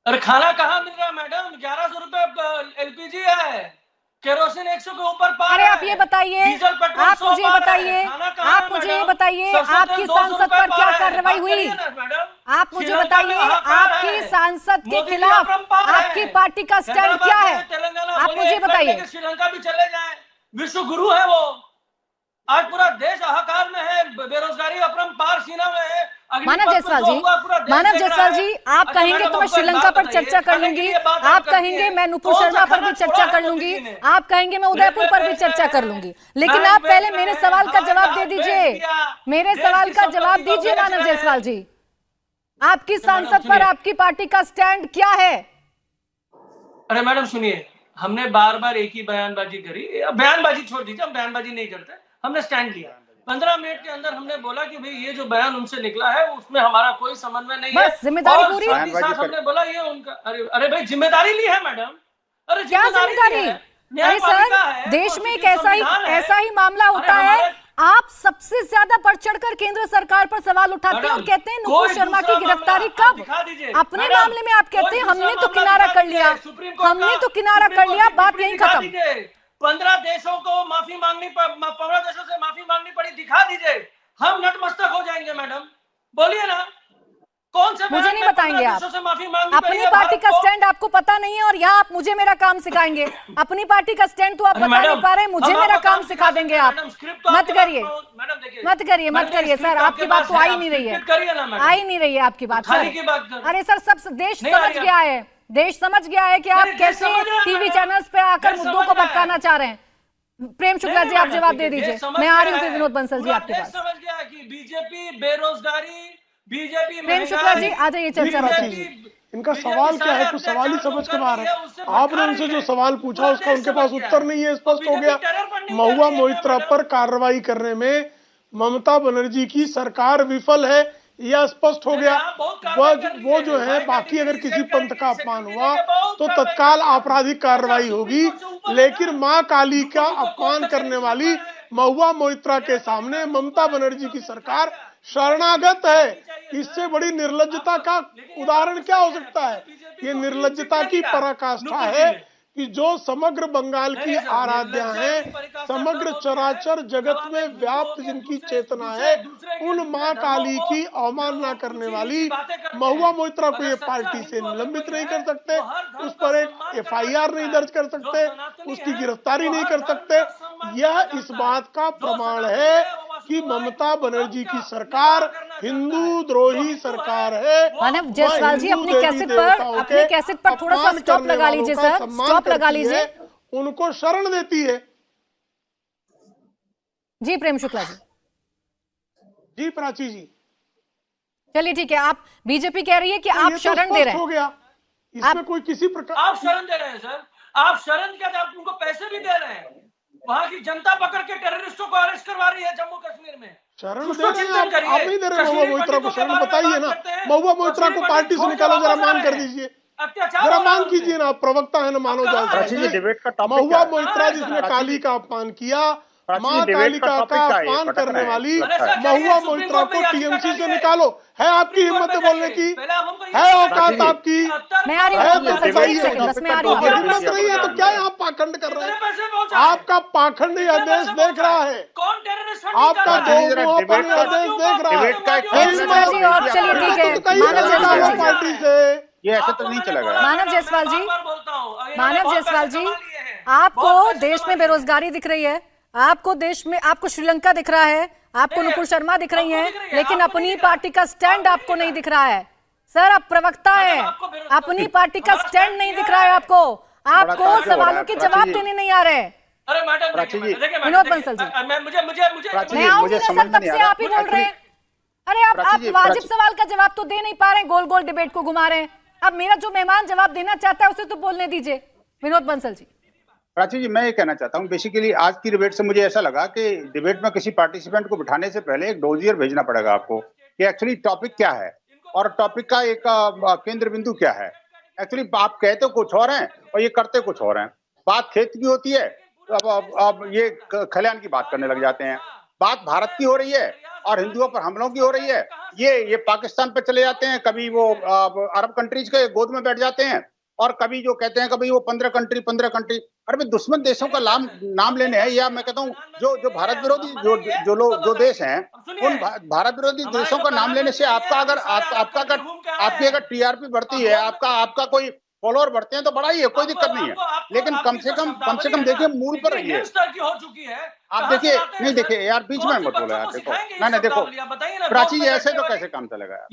अरे खाना कहाँ मिल रहा है मैडम? 1100 रुपए एलपीजी है, केरोसिन 100 के ऊपर पार। अरे आप ये बताइए, आप मुझे ये बताइए, आपकी सांसद पर क्या कार्रवाई हुई? आप मुझे बताइए, आपकी सांसद के खिलाफ आपकी पार्टी का स्टैंड क्या है? आप मुझे बताइए। श्रीलंका भी चले जाए, विश्व गुरु है वो। आज पूरा देश हाहाकार में है, बेरोजगारी अपरंपार सीमा में है। मानव जायसवाल जी, आप कहेंगे तो मैं श्रीलंका पर चर्चा कर लूंगी, आप कहेंगे मैं नुपुर शर्मा पर भी चर्चा कर लूंगी, आप कहेंगे मैं उदयपुर पर भी चर्चा कर लूंगी, लेकिन आप पहले मेरे सवाल का जवाब दे दीजिए। मेरे सवाल का जवाब दीजिए मानव जायसवाल जी, आपकी सांसद पर आपकी पार्टी का स्टैंड क्या है? अरे मैडम सुनिए, हमने बार बार एक ही बयानबाजी करी। बयानबाजी छोड़ दीजिए, हम बयानबाजी नहीं करते, हमने स्टैंड लिया। 15 मिनट के अंदर हमने बोला कि भाई ये जो बयान उनसे निकला है उसमें हमारा कोई समन्वय नहीं है, जिम्मेदारी पूरी। साथ हमने बोला ये उनका। अरे भाई जिम्मेदारी ली है मैडम। अरे क्या जिम्मेदारी? अरे सर, देश में एक ऐसा ही मामला होता है, आप सबसे ज्यादा बढ़ चढ़कर केंद्र सरकार पर सवाल उठाते हैं और कहते हैं नुपुर शर्मा की गिरफ्तारी कब? अपने मामले में आप कहते हैं हमने तो किनारा कर लिया, हमने तो किनारा कर लिया, बात यही खत्म। 15 देशों को माफी मांगनी 15 देशों से माफी मांगनी पड़ी, दिखा दीजिए, हम नतमस्तक हो जाएंगे मैडम। बोलिए ना, कौन से मुझे नहीं बताएंगे आप? माफी मांगनी अपनी पार्टी का स्टैंड आपको पता नहीं है और यहाँ आप मुझे मेरा काम सिखाएंगे। अपनी पार्टी का स्टैंड तो आप बता नहीं पा रहे, मुझे मेरा काम सिखा देंगे आप। मत करिए, मत करिए, मत करिए सर, आपकी बात तो आ ही नहीं रही है, आ ही नहीं रही है आपकी बात सर। अरे सर, सब देश समझ गया है, देश समझ गया है कि आप कैसे टीवी चैनल्स पे आकर मुद्दों को भटकाना चाह रहे हैं। प्रेम शुक्ला जी, आप जवाब दे दीजिए, मैं आ रही हूँ फिर विनोद बंसल जी आपके पास। समझ गया कि बीजेपी बेरोजगारी, बीजेपी प्रेम शुक्ला जी आ जाइए चर्चा में। इनका सवाल क्या है, कुछ सवाल ही समझ के बाहर है। आपने उनसे जो सवाल पूछा उसका उनके पास उत्तर नहीं है, स्पष्ट हो गया। महुआ मोइत्रा पर कार्रवाई करने में ममता बनर्जी की सरकार विफल है, यह स्पष्ट हो गया। वो जो है, बाकी अगर किसी पंथ का अपमान हुआ तो तत्काल आपराधिक कार्रवाई होगी, लेकिन मां काली का अपमान करने वाली महुआ मोइत्रा के सामने ममता बनर्जी की सरकार शरणागत है। इससे बड़ी निर्लज्जता का उदाहरण क्या हो सकता है? ये निर्लज्जता की पराकाष्ठा है कि जो समग्र बंगाल की आराध्या है, समग्र चराचर जगत में व्याप्त जिनकी चेतना है, उन मां काली की अवमानना करने वाली महुआ मोइत्रा को ये पार्टी से निलंबित नहीं कर सकते, उस पर एक एफआईआर नहीं दर्ज कर सकते, उसकी गिरफ्तारी नहीं कर सकते। यह इस बात का प्रमाण है कि ममता बनर्जी की सरकार हिंदू द्रोही सरकार है। मानव जायसवाल जी अपने कैसेट पर थोड़ा सा स्टॉप लगा लीजिए सर, स्टॉप लगा लीजिए। उनको शरण देती है। जी प्रेम शुक्ला जी। जी प्राची जी। चलिए ठीक है, आप बीजेपी कह रही है कि आप शरण दे रहे हैं। हो गया, इसमें कोई किसी प्रकार आप शरण दे रहे हैं सर, आप शरण क्या, आप उनको पैसे भी दे रहे हैं। वहां की जनता पकड़ के टेररिस्टों को अरेस्ट करवा रही है जम्मू कश्मीर में। शरण दे रहे हैं आप नहीं दे रहे। महुआ मोइत्रा को शरण बताइए ना, महुआ मोइत्रा को पार्टी से निकालो, जरा मान कर दीजिए, जरा मान कीजिए ना, आप प्रवक्ता है ना मानव जाल। महुआ मोइत्रा जिसने काली का अपमान किया, मां कालिका का अपमान करने वाली महुआ मोइत्रा को टीएमसी से निकालो। है आपकी हिम्मत बोलने की? है औकात आपकी? मैं आ रही हूं, बस मैं आ रही हूं। हिम्मत नहीं है तो क्या यहाँ पाखंड कर रहे हैं? आपका पाखंड यह देश देख रहा है, आपका दोगुनापन यह देश देख रहा है। और चलिए ठीक है, मानव जायसवाल जी पार्टी से ये ऐसे तो नहीं चलेगा। मानव जायसवाल जी, मानव जायसवाल जी, आपको देश में बेरोजगारी दिख रही है, आपको देश में, आपको श्रीलंका दिख रहा है, आपको नुपुर शर्मा दिख रही हैं, लेकिन अपनी पार्टी का स्टैंड आपको नहीं दिख रहा है। सर आप प्रवक्ता हैं, अपनी पार्टी का स्टैंड नहीं दिख रहा है आपको, आपको सवालों के जवाब देने नहीं आ रहे। अरे मैडम विनोद बंसल जी, मैं आऊंगी ना सर, तब से आप ही बोल रहे हैं। अरे आप वाजिब सवाल का जवाब तो दे नहीं पा रहे हैं, गोल गोल डिबेट को घुमा रहे हैं। अब मेरा जो मेहमान जवाब देना चाहता है उसे तो बोलने दीजिए। विनोद बंसल जी। प्राची जी, मैं ये कहना चाहता हूँ, बेसिकली आज की डिबेट से मुझे ऐसा लगा कि डिबेट में किसी पार्टिसिपेंट को बिठाने से पहले एक डोजियर भेजना पड़ेगा आपको कि एक्चुअली टॉपिक क्या है और टॉपिक का एक केंद्र बिंदु क्या है। एक्चुअली आप कहते कुछ और हैं और ये करते कुछ और हैं। बात खेत की होती है, अब ये खलिहान की बात करने लग जाते हैं। बात भारत की हो रही है और हिंदुओं पर हमलों की हो रही है, ये पाकिस्तान पर चले जाते हैं, कभी वो अरब कंट्रीज के गोद में बैठ जाते हैं, और कभी जो कहते हैं कभी वो 15 कंट्री। अरे भाई, दुश्मन देशों का नाम लेने हैं, या मैं कहता हूँ जो भारत विरोधी जो देश हैं, उन भारत विरोधी देशों का नाम लेने से आपकी अगर टीआरपी बढ़ती है, आपका कोई फॉलोअर बढ़ते हैं तो बढ़ाई है, कोई दिक्कत नहीं है, लेकिन कम से कम देखिए मूल पर रहिए। आप देखिए, नहीं देखिए यार, बीच में मत बोलो यार। देखो नहीं देखो प्राची जी, ऐसे तो कैसे काम चलेगा यार?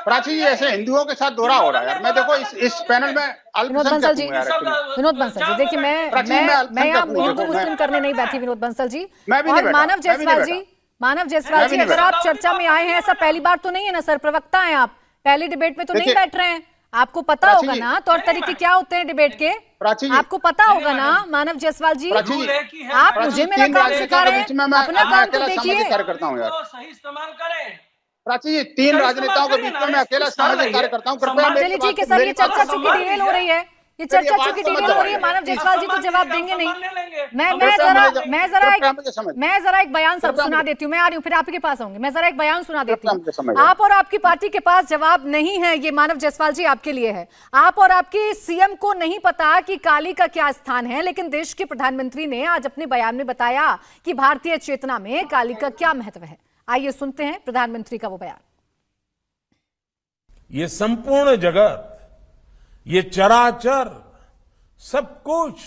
प्राची जी ऐसे हिंदुओं के साथ दोहरा हो रहा है यार। मैं देखो इस पैनल में विनोद बंसल जी, देखिए मैं यहाँ हिंदू मुस्लिम करने नहीं बैठी विनोद बंसल जी। और मानव जायसवाल जी, अगर आप चर्चा में आए हैं, ऐसा पहली बार तो नहीं है ना सर, प्रवक्ता हैं आप, पहली डिबेट में तो नहीं बैठ रहे हैं, आपको पता होगा ना तौर तरीके क्या होते हैं डिबेट के, आपको पता होगा ना मानव जायसवाल जी। आप मुझे मेरा काम सिखा रहे हैं, अपना काम तो देखिए। कार्यकर्ता हूँ यार, सही इस्तेमाल करें। प्राची जी, 3 राजनेताओं के बीच में मैं अकेला सामाजिक कार्य करता हूँ। चलिए ठीक है सर, ये चर्चा चूंकि डिटेल हो रही है, ये चर्चा चूंकि डिटेल हो रही है, मानव जायसवाल जी तो जवाब देंगे नहीं। मैं जरा एक बयान सुना देती हूँ, मैं आ रही हूँ, फिर आपके पास आऊंगी। मैं जरा एक बयान सुना देती हूँ। आप और आपकी पार्टी के पास जवाब नहीं है, ये मानव जायसवाल जी आपके लिए है। आप और आपके सीएम को नहीं पता कि काली का क्या स्थान है, लेकिन देश के प्रधानमंत्री ने आज अपने बयान में बताया कि भारतीय चेतना में काली का क्या महत्व है। आइए सुनते हैं प्रधानमंत्री का वो बयान। ये संपूर्ण जगत, ये चराचर सब कुछ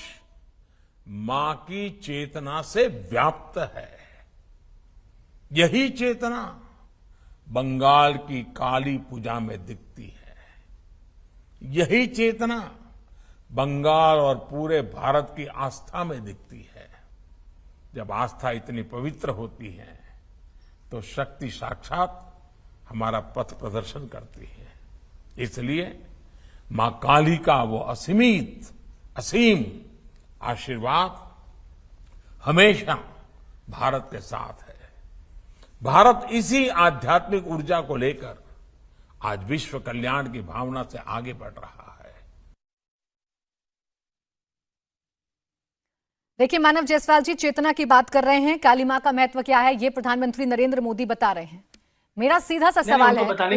मां की चेतना से व्याप्त है। यही चेतना बंगाल की काली पूजा में दिखती है। यही चेतना बंगाल और पूरे भारत की आस्था में दिखती है। जब आस्था इतनी पवित्र होती है तो शक्ति साक्षात हमारा पथ प्रदर्शन करती है। इसलिए मां काली का वो असीम आशीर्वाद हमेशा भारत के साथ है। भारत इसी आध्यात्मिक ऊर्जा को लेकर आज विश्व कल्याण की भावना से आगे बढ़ रहा है। देखिए मानव जायसवाल जी चेतना की बात कर रहे हैं, काली मां का महत्व क्या है ये प्रधानमंत्री नरेंद्र मोदी बता रहे हैं। मेरा सीधा सा सवाल है,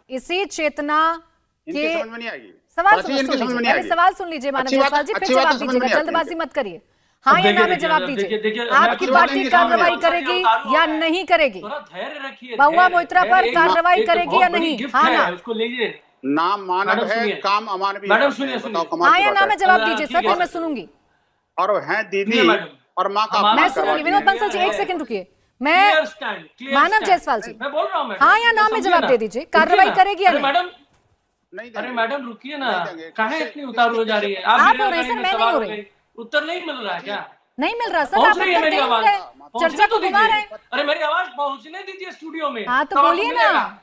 इसी चेतना के सवाल सुन लीजिए मानव जायसवाल जी, फिर जवाब दीजिएगा, जल्दबाजी मत करिए। हाँ या ना में जवाब दीजिए। आपकी पार्टी कार्रवाई करेगी या नहीं करेगी? महुआ मोइत्रा पर कार्रवाई करेगी या नहीं? हाँ ना? नाम मानव है, काम अमानवीय। मैडम सुनिए, हाँ या ना में जवाब दीजिए सर, फिर मैं सुनूंगी। और हैं दीदी, और माँ का मैं अपमान सुनूंगी। करवाती विनोद है। बंसल जी, एक सेकंड रुकिए। मैं मानव जायसवाल जी, मैं बोल रहा हूँ हाँ या ना में जवाब दे दीजिए, कार्रवाई करेगी या नहीं? मैडम, नहीं अरे देंगे। मैडम रुकिए ना, नहीं देंगे। काहे किससे- इतनी उतारू हो जा रही है? आप मेरे हो रहे गाड़ी सर, में मैं नहीं सवार हो हो रही। गई। उत्तर नहीं मिल रहा है क्या? नहीं मिल रहा सर, पहुंच आप रही है उत्तर दे मेरी नहीं आवाज? रहे, पहुंचने चर्चा तो को घुमा दीजिए। रहे हैं। अरे मेरी आवाज पहुंचने दीजिए स्टूडियो में। हाँ तो तब आपको बोलिए मिलेगा। ना।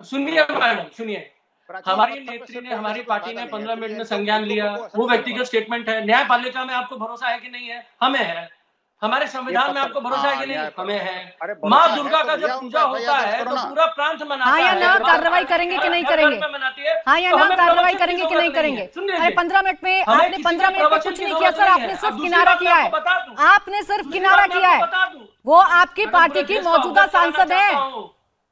सुनिए मैडम, सुनिए, प्राची, हमारी पत्थर पे नेत्री सिर ने, ठोकने हमारी से कोई पार्टी फायदा ने नहीं है। 15 मिनट सुनिए, में इनको- संज्ञान इनको लिया। को असर वो नहीं व्यक्तिगत होगा। स्टेटमेंट है। न्यायपालिका में आपको भरोसा है कि नहीं है? हमें है। हमारे संविधान में आपको भरोसा है कि नहीं? हमें है। अरे माँ भरोसा है दुर्गा तो का भैया जब उनका पूजा FIR होता दर्ज है करो तो ना। पूरा प्रांत मनाता हाँ या है। ना, कार्रवाई करेंगे कि नहीं करेंगे? हाँ या तो ना, हमें कार्रवाई प्रवचन करेंगे की कि नहीं जरूरत नहीं करेंगे? है। सुन अरे लीजिए। 15 मिनट में हमें आपने किसी 15 के मिनट में प्रवचन कुछ की नहीं किया जरूरत सर, नहीं है। आपने अब सिर्फ दूसरी किनारा बात मैं किया है। आपको बता दूं। आपने सिर्फ दूसरी किनारा बात मैं किया आपको है। बता दूं। वो आपकी मैडम, पार्टी पूरे की देश को मौजूदा अवगत कराना सांसद चाहता है। हूं।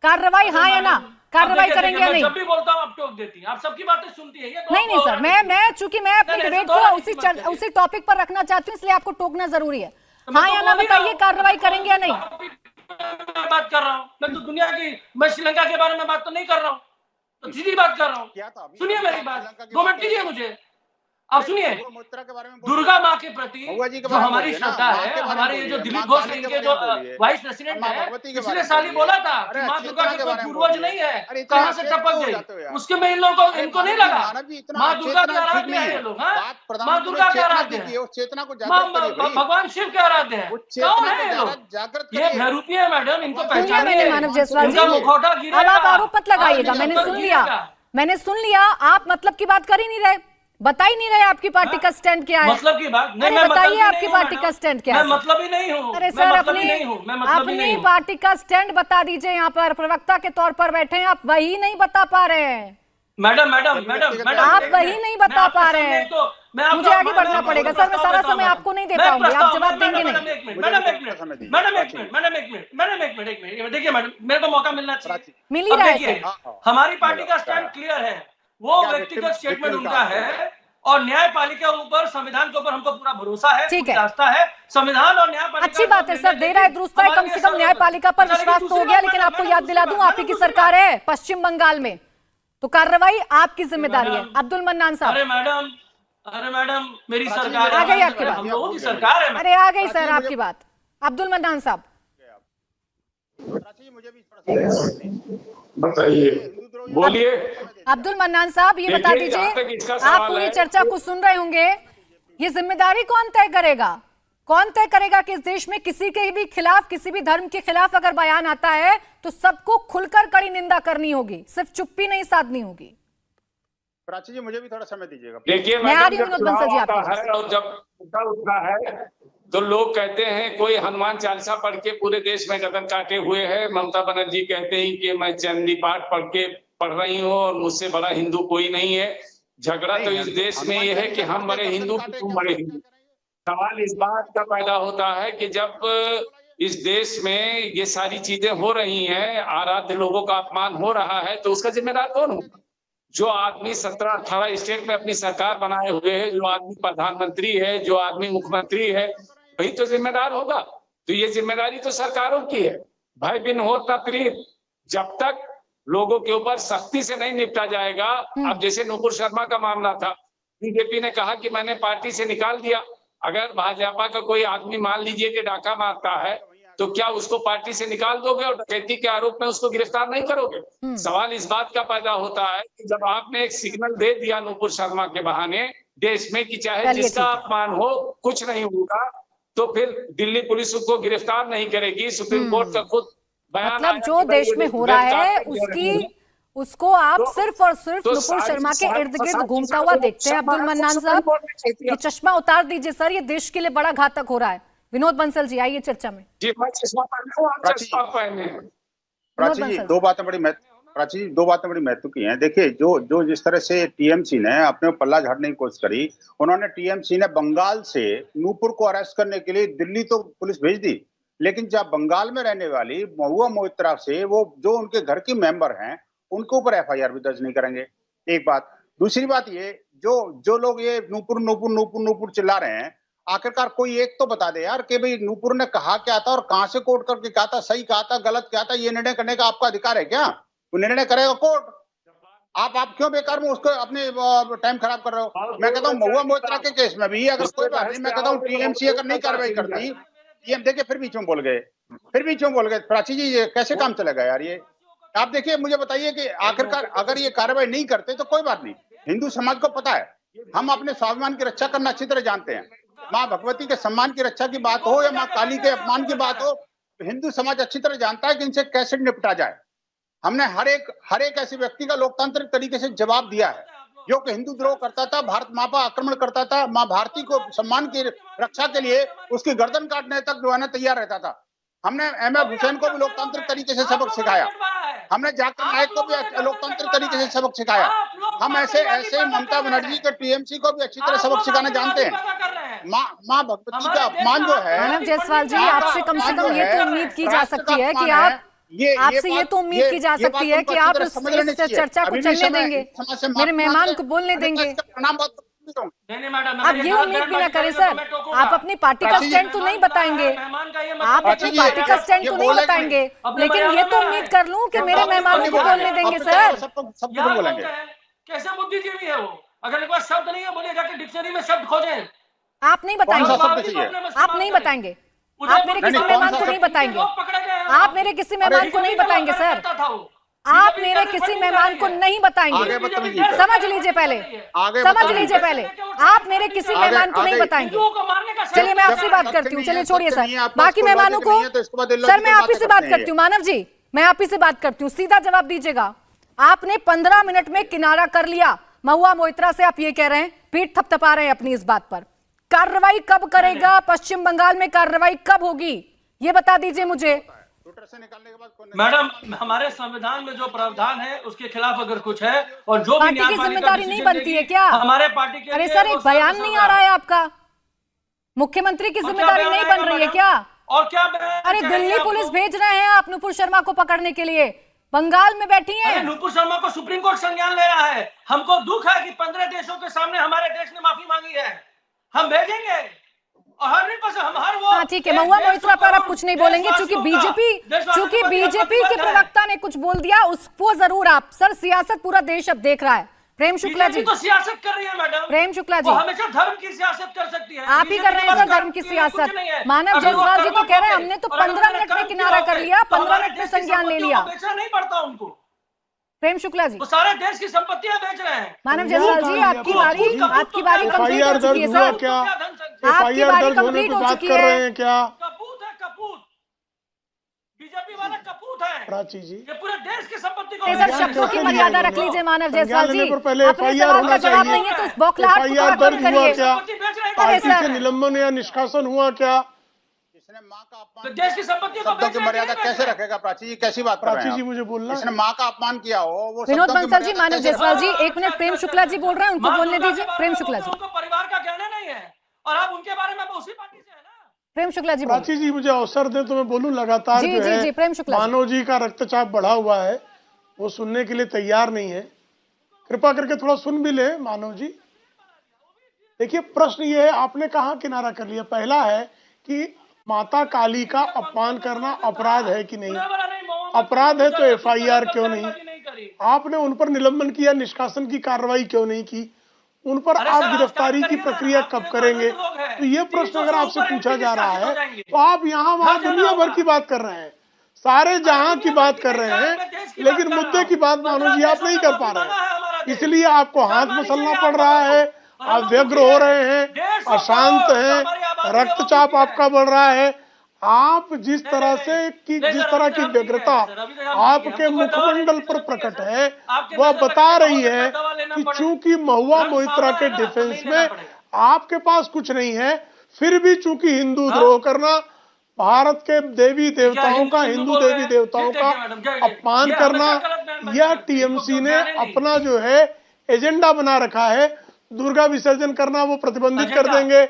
कार्रवाई हाँ या ना, कार्रवाई देखिए, करेंगे या मैं नहीं? जब भी बोलता हूँ आप टोक देती हैं। आप सबकी बातें सुनती है। ये तो नहीं नहीं आपको सर, और मैं चूंकि मैं अपनी नहीं, नहीं, डिबेट तो दोहरा को नीति मत करिए। उसी टॉपिक पर रखना चाहती हूँ, इसलिए आपको टोकना जरूरी है। मैं हाँ तो या ना बोल ही रहा बताइए, हूं। कार्रवाई करेंगे या नहीं? मैं बात कर रहा हूँ। मैं तो दुनिया की, मैं श्रीलंका के बारे में बात तो नहीं कर रहा हूँ, तो सीधी बात कर रहा हूँ। क्या था अभी? सुनिए मेरी श्रीलंका बात, की 2 बात मिनट कीजिए करें। मुझे। आप सुनिए, महुआ मोइत्रा के बारे में बोलिए। दुर्गा माँ के प्रति महुआ जी के जो बारे में हमारी बोलिए ना, श्रद्धा माँ है, के बारे में हमारे ये जो बोलिए, दिलीप माँ घोष काली के इनके बारे जो में बोलिए, वाइस प्रेसिडेंट माँ है, भगवती के पिछले बारे में साल ही बोलिए। बोला था अरे कि माँ चेतना दुर्गा के के कोई बारे में पूर्वज बोलिए। नहीं है, अरे इतने कहाँ से अचेत टपक क्यों हो गई? जाते हो यार? उसके में इन लोगों को, अरे इनको नहीं मानव जी, लगा मानव जी, इतना माँ दुर्गा के चेतना ठीक आराध्य नहीं है ये है। लोग। हाँ, बात माँ प्रधानमंत्री दुर्गा ने के चेतना आराध्य की थी, है, उस चेतना को माँ जागृत करिए भाई। भगवान शिव के आराध्य है। वो कौन चेतना है को ये लोग? जागृत ये करिए। बहरूपी है मैडम, इनको भगवान सुन लिया पहचानिए। मैंने मानव जायसवाल इनका जी, मुखौटा अब गिरेगा। आप आरोप मत लगाइएगा। आज मैंने जब सुन तक लिया, गिरेगा। मैंने सुन लिया। आप मतलब की बात कर ही नहीं रहे, बता ही नहीं रहे आपकी पार्टी का स्टैंड क्या है। मतलब की बात नहीं, अरे मैं बताइए मतलब ही आपकी नहीं हूं, पार्टी मैडम। का स्टैंड क्या मैं है? मतलब ही नहीं हूँ। अरे मैं सर, मतलब ही नहीं हूँ। मैं मतलब ही नहीं अपनी हूँ। पार्टी का स्टैंड बता दीजिए। यहाँ पर प्रवक्ता के तौर पर बैठे हैं, आप वही नहीं बता पा रहे हैं। मैडम मैडम मैडम मैडम, आप एक वही मिनट। नहीं बता मैं आपके पा रहे सामने हैं। तो मैं आपको- मुझे आगे बढ़ना मैं पड़ेगा आपको सर, मैं सारा प्रस्ताव समय देता हूं, आपको नहीं दे मैं पाऊंगी, आप प्रस्ताव- जवाब मैडम, देंगे मैडम, नहीं। एक मिनट, मुझे मैडम भी एक मिनट, समय दीजिए। मैडम एक प्राची। मिनट, मैडम एक मिनट, मैडम एक मिनट, एक मिनट। देखिए मैडम, मेरे को मौका मिलना चाहिए। प्राची। मिल ही अब रहा है देखिए, सर। हमारी पार्टी का हाँ। स्टैंड क्लियर है। वो क्या व्यक्तिगत victim- स्टेटमेंट victim उनका का है और न्यायपालिका ऊपर, संविधान के ऊपर हमको पूरा भरोसा है, ठीक पूरी है। आस्था है। संविधान और न्यायपालिका अच्छी बात है सर, दे रहा है दुरुस्त है, कम से कम न्यायपालिका पर विश्वास तो हो गया। लेकिन आपको याद दिला दूं, आप ही की सरकार है पश्चिम बंगाल में, तो कार्रवाई आपकी जिम्मेदारी है। अब्दुल मन्नान साहब, अरे मैडम, मेरी प्राची, सरकार आ गई है, आपकी बात। हम लोगों की सरकार है। अरे आ गई सर प्राची, आपकी बात। अब्दुल मन्नान साहब, प्राची जी, मुझे भी थोड़ा सा बताइए, बोलिए। अब्दुल मन्नान साहब, ये बता देखिए, जहाँ तक दीजिए, इसका आप सवाल पूरी है- चर्चा को सुन रहे होंगे, ये जिम्मेदारी कौन तय करेगा? कौन तय करेगा कि इस देश में किसी के भी खिलाफ, किसी भी धर्म के खिलाफ अगर बयान आता है तो सबको खुलकर कड़ी निंदा करनी होगी, सिर्फ चुप्पी नहीं साधनी होगी? प्राची जी, मुझे भी थोड़ा समय दीजिएगा। देखिए मैं आ रही मैडम, हूं जब विनोद बंसल जी चुनाव आपके आता है और जब मुद्दा उठता है तो लोग कहते हैं कोई हनुमान चालीसा पढ़ के पूरे देश में गर्दन काटे हुए है। ममता बनर्जी कहते हैं कि मैं चंडी पाठ पढ़ रही हूँ और मुझसे बड़ा हिंदू कोई नहीं है। झगड़ा तो इस देश में ये है कि हम बड़े हिंदू, तुम बड़े हिंदू। सवाल इस बात का पैदा होता है कि जब इस देश में ये सारी चीजें हो रही हैं, आराध्य लोगों का अपमान हो रहा है, तो उसका जिम्मेदार कौन होगा? जो आदमी 17-18 स्टेट में अपनी सरकार बनाए हुए है, जो आदमी प्रधानमंत्री है, जो आदमी मुख्यमंत्री है, वही तो जिम्मेदार होगा। तो ये जिम्मेदारी तो सरकारों की है। भाई बिन होता प्रीत, जब तक लोगों के ऊपर सख्ती से नहीं निपटा जाएगा। अब जैसे नूपुर शर्मा का मामला था, बीजेपी ने कहा कि मैंने पार्टी से निकाल दिया। अगर भाजपा का कोई आदमी मान लीजिए कि डाका मारता है, तो क्या उसको पार्टी से निकाल दोगे और डकैती के आरोप में उसको गिरफ्तार नहीं करोगे? सवाल इस बात का पैदा होता है कि जब आपने एक सिग्नल दे दिया नूपुर शर्मा के बहाने देश में कि चाहे चलिए, जिसका ठीक है। अपमान हो कुछ नहीं होगा, तो फिर दिल्ली पुलिस उसको गिरफ्तार नहीं करेगी। सुप्रीम कोर्ट का खुद बयान मतलब आया जो कि भाई देश ये में हो रहा है उसकी उसको आप तो- सिर्फ और सिर्फ तो नुपुर सारी- शर्मा के सारी- इर्द गिर्द सारी घूमता चीज़ों हुआ को देखते हैं। अब्दुल मन्नान साहब, ये चश्मा उतार दीजिए सर, ये देश के लिए बड़ा घातक हो रहा है। विनोद बंसल जी, आइए चर्चा में। जी, मैं चश्मा पहने हूं, आप प्राची- चश्मा पहने हैं। प्राची जी, बंसल। दो बातें बड़ी महत्व की हैं। देखिए, जो जिस तरह से टीएमसी ने अपने पल्ला झाड़ने की कोशिश करी, उन्होंने टीएमसी ने बंगाल से नूपुर को अरेस्ट करने के लिए दिल्ली तो पुलिस भेज दी, लेकिन जब बंगाल में रहने वाली महुआ मोइत्रा से वो जो उनके घर की मेंबर हैं, उनके ऊपर एफआईआर भी दर्ज नहीं करेंगे। एक बात। दूसरी बात ये, जो लोग ये नूपुर नूपुर नूपुर नूपुर चिल्ला रहे हैं, आखिरकार कोई एक तो बता दे यार कि भाई नूपुर ने कहा क्या था और कहां से कोट करके कहा था, सही कहा था, गलत क्या था, ये निर्णय करने का आपका अधिकार है क्या? वो निर्णय करेगा कोर्ट। आप क्यों बेकार में उसको अपने टाइम खराब कर रहे हो? मैं कहता हूँ महुआ मोइत्रा के केस में भी अगर कोई बात नहीं, मैं कहता हूँ टीएमसी अगर नहीं कार्रवाई करती, टीएम देखिए फिर भी क्यों बोल गए प्राची जी, ये कैसे काम चलेगा यार? ये आप देखिए, मुझे बताइए कि आखिरकार अगर ये कार्रवाई नहीं करते तो कोई बात नहीं, हिंदू समाज को पता है हम अपने स्वाभिमान की रक्षा करना अच्छी तरह जानते हैं। माँ भगवती के सम्मान की रक्षा की बात हो या माँ काली के अपमान की बात हो, तो हिंदू समाज अच्छी तरह जानता है कि इनसे कैसे निपटा जाए। हमने हर एक ऐसे व्यक्ति का लोकतांत्रिक तरीके से जवाब दिया है जो कि हिंदू द्रोह करता था, भारत माँ पर आक्रमण करता था, माँ भारती को सम्मान की रक्षा के लिए उसकी गर्दन काटने तक जो है ना तैयार रहता था। हमने एमएफ हुसैन को भी लोकतांत्रिक तरीके से सबक सिखाया, हमने जाकिर नायक को भी लोकतांत्रिक तरीके से सबक सिखाया। हम ऐसे ममता बनर्जी के टीएमसी को भी अच्छी तरह सबक सिखाना जानते हैं। माँ भगवती का अपमान जो है। मानव जायसवाल जी, आपसे कम से कम ये तो उम्मीद की जा सकती है कि आपसे ये तो उम्मीद की जा सकती है कि आप इस चर्चा को चलने देंगे, मेरे मेहमान को बोलने देंगे। आप ये उम्मीद भी ना करें सर, आप अपनी पार्टी का स्टैंड तो नहीं बताएंगे, आप अपनी पार्टी का स्टैंड तो नहीं बताएंगे, लेकिन ये तो उम्मीद कर लूं कि मेरे मेहमानों को बोलने देंगे सर। कैसे बुद्धिजीवी है वो? अगर एक बार शब्द नहीं है, बोलिए जाके डिक्शनरी में शब्द खोजें। आप नहीं बताएंगे, आप नहीं बताएंगे, आप मेरे किसी मेहमान को नहीं बताएंगे, आप मेरे किसी मेहमान को नहीं बताएंगे सर, आप मेरे किसी मेहमान को नहीं बताएंगे। समझ लीजिए पहले, समझ लीजिए पहले, आप मेरे किसी मेहमान को नहीं बताएंगे। चलिए मैं आपसे बात करती हूँ, चलिए छोड़िए सर, बाकी मेहमानों को सर मैं आप ही से बात करती हूँ। मानव जी, मैं आप ही से बात करती हूँ, सीधा जवाब दीजिएगा। आपने 15 मिनट में किनारा कर लिया महुआ मोइत्रा से, आप ये कह रहे हैं, पीठ थपथपा रहे हैं अपनी इस बात पर। कार्रवाई कब करेगा? पश्चिम बंगाल में कार्रवाई कब होगी, ये बता दीजिए मुझे। से निकालने के बाद मैडम, हमारे संविधान में जो प्रावधान है उसके खिलाफ अगर कुछ है और जो पार्टी की जिम्मेदारी नहीं बनती है क्या हमारे पार्टी के? अरे सर, एक बयान नहीं आ रहा है आपका, मुख्यमंत्री की जिम्मेदारी नहीं बन रही है क्या? और क्या? अरे दिल्ली पुलिस भेज रहे हैं आप नुपुर शर्मा को पकड़ने के लिए, बंगाल में बैठी है। नुपुर शर्मा को सुप्रीम कोर्ट संज्ञान ले रहा है। हमको दुख है कि 15 देशों के सामने हमारे देश ने माफी मांगी है, हम भेजेंगे। हाँ ठीक है, महुआ मोइत्रा पर आप कुछ नहीं बोलेंगे क्योंकि बीजेपी के प्रवक्ता ने कुछ बोल दिया, उसको जरूर आप सर, सियासत पूरा देश अब देख रहा है। प्रेम शुक्ला जी तो सियासत कर रही है मैडम, प्रेम शुक्ला जी हमेशा धर्म की सियासत कर सकती है, आप ही कर रहे हैं सर धर्म की सियासत। मानव जायसवाल जी तो कह रहे हैं हमने तो 15 मिनट में किनारा कर लिया, 15 मिनट में संज्ञान ले लिया। बेचना नहीं पड़ता उनको। प्रेम शुक्ला जी, वो सारे देश की संपत्तियां बेच रहे हैं। मानव जायसवाल जी, आपकी बारी कंप्लीट हो चुकी है सर, क्या आपकी बारी कंप्लीट हो चुकी है। क्या कपूत है, कपूत, बीजेपी वाला कपूत है प्राची जी, ये पूरे देश की संपत्ति को। सर शब्दों की मर्यादा रख लीजिए मानव जायसवाल जी, पहले अपने सवाल का जवाब नहीं है तो इस बौखलाहट को थोड़ा कम करिए। पार्टी से निलंबन या निष्कासन हुआ क्या? इसने माँ का अपमान, देश की संपत्ति को शब्दों की मर्यादा कैसे रखेगा? प्राची जी कैसी बात कर रहे हैं? प्राची जी मुझे बोलना, इसने माँ का अपमान किया हो वो विनोद बंसल जी, मानव जायसवाल जी, 1 मिनट, प्रेम शुक्ला जी बोल रहे हैं, उनको बोलने दीजिए। प्रेम शुक्ला जी, उनको परिवार का कहना नहीं है और आप उनके बारे में उसी पार्टी से है ना। प्रेम शुक्ला जी, प्राची जी मुझे अवसर दे तो मैं बोलूं। लगातार जी, जो जी, है जी, प्रेम शुक्ला जी। मानव जी का रक्तचाप बढ़ा हुआ है, वो सुनने के लिए तैयार नहीं है, कृपा करके थोड़ा सुन भी ले मानव जी। देखिए प्रश्न ये है, आपने कहाँ किनारा कर लिया? पहला है कि माता काली का अपमान करना अपराध है कि नहीं? अपराध है तो एफआईआर क्यों नहीं? आपने उन पर निलंबन किया, निष्कासन की कार्रवाई क्यों नहीं की? उन पर आप गिरफ्तारी की प्रक्रिया कब करेंगे? तो ये प्रश्न अगर आपसे पूछा जा रहा है तो आप यहाँ वहाँ दुनिया भर की बात कर रहे हैं, सारे जहां की बात कर रहे हैं, लेकिन मुद्दे की बात मानो जी आप नहीं कर पा रहे हैं, इसलिए आपको हाथ मसलना पड़ रहा है, आप व्यग्र हो रहे हैं, अशांत हैं, रक्तचाप आपका बढ़ रहा है। आप जिस तरह की व्यग्रता आपके मुखमंडल पर प्रकट है, वह बता रही है कि चूंकि महुआ मोइत्रा के डिफेंस में आपके पास कुछ नहीं है, फिर भी चूंकि हिंदू द्रोह करना, भारत के देवी देवताओं का, हिंदू देवी देवताओं का अपमान करना, यह टीएमसी ने अपना जो है एजेंडा बना रखा है। दुर्गा विसर्जन करना वो प्रतिबंधित कर देंगे,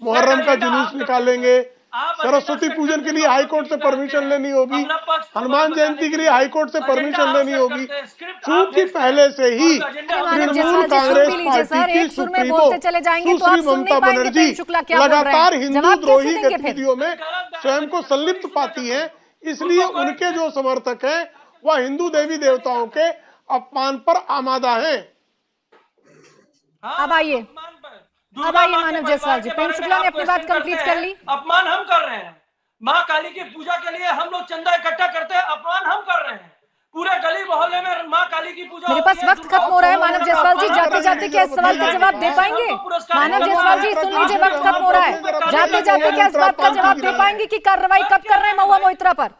मुहर्रम का जुलूस निकालेंगे, सरस्वती पूजन के लिए हाईकोर्ट से परमिशन लेनी होगी, हनुमान जयंती के लिए हाईकोर्ट से परमिशन लेनी होगी। चूंकि पहले से ही तृणमूल कांग्रेस पार्टी की सुप्रीमो सुश्री ममता बनर्जी लगातार हिंदू द्रोही गतिविधियों में स्वयं को संलिप्त पाती है, इसलिए उनके जो समर्थक हैं वह हिंदू देवी देवताओं के अपमान पर आमादा हैं। अब आइए मानव जायसवाल जी। प्रेम शुक्ला ने अपनी बात कंप्लीट कर ली। अपमान हम कर रहे हैं, माँ काली की पूजा के लिए हम लोग चंदा इकट्ठा करते हैं, अपमान हम कर रहे हैं। पूरे गली मोहल्ले में माँ काली की पूजा। मेरे पास वक्त खत्म हो रहा है मानव जायसवाल जी, जाते जाते क्या इस सवाल का जवाब दे पाएंगे? मानव जायसवाल जी सुन लीजिए, वक्त खत्म हो रहा है, जाते जाते क्या इस बात का जवाब दे पाएंगे कि कार्रवाई कब कर रहे हैं महुआ मोइत्रा पर?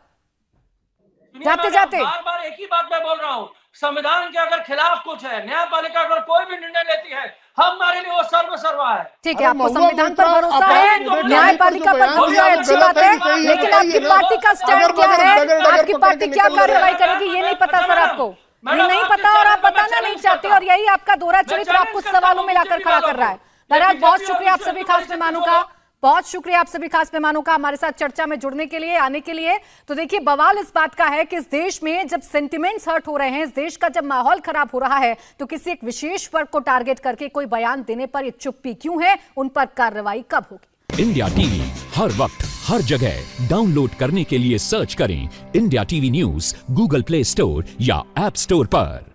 जाते जाते बार बार एक ही बात मैं बोल रहा हूँ, संविधान के अगर खिलाफ कुछ है, न्यायपालिका अगर कोई भी निर्णय लेती है, हमारे लिए वो सर्वसर्वा है। ठीक है, आपको संविधान पर भरोसा है, न्यायपालिका पर भरोसा है, अच्छी बात है, लेकिन आपकी पार्टी का स्टैंड क्या है? आपकी पार्टी क्या कार्रवाई करेगी ये नहीं पता सर आपको, ये नहीं पता और आप बताना नहीं चाहते, और यही आपका दोहरा चरित्र आपको सवालों में लाकर खड़ा कर रहा है। बहरहाल बहुत शुक्रिया आप सभी खास मेहमानों का, बहुत शुक्रिया आप सभी खास मेहमानों का हमारे साथ चर्चा में जुड़ने के लिए, आने के लिए। तो देखिए बवाल इस बात का है कि इस देश में जब सेंटिमेंट्स हर्ट हो रहे हैं, इस देश का जब माहौल खराब हो रहा है, तो किसी एक विशेष वर्ग को टारगेट करके कोई बयान देने पर ये चुप्पी क्यों है, उन पर कार्रवाई कब होगी? इंडिया टीवी हर वक्त हर जगह डाउनलोड करने के लिए सर्च करें India TV news Google play store या ऐप स्टोर पर।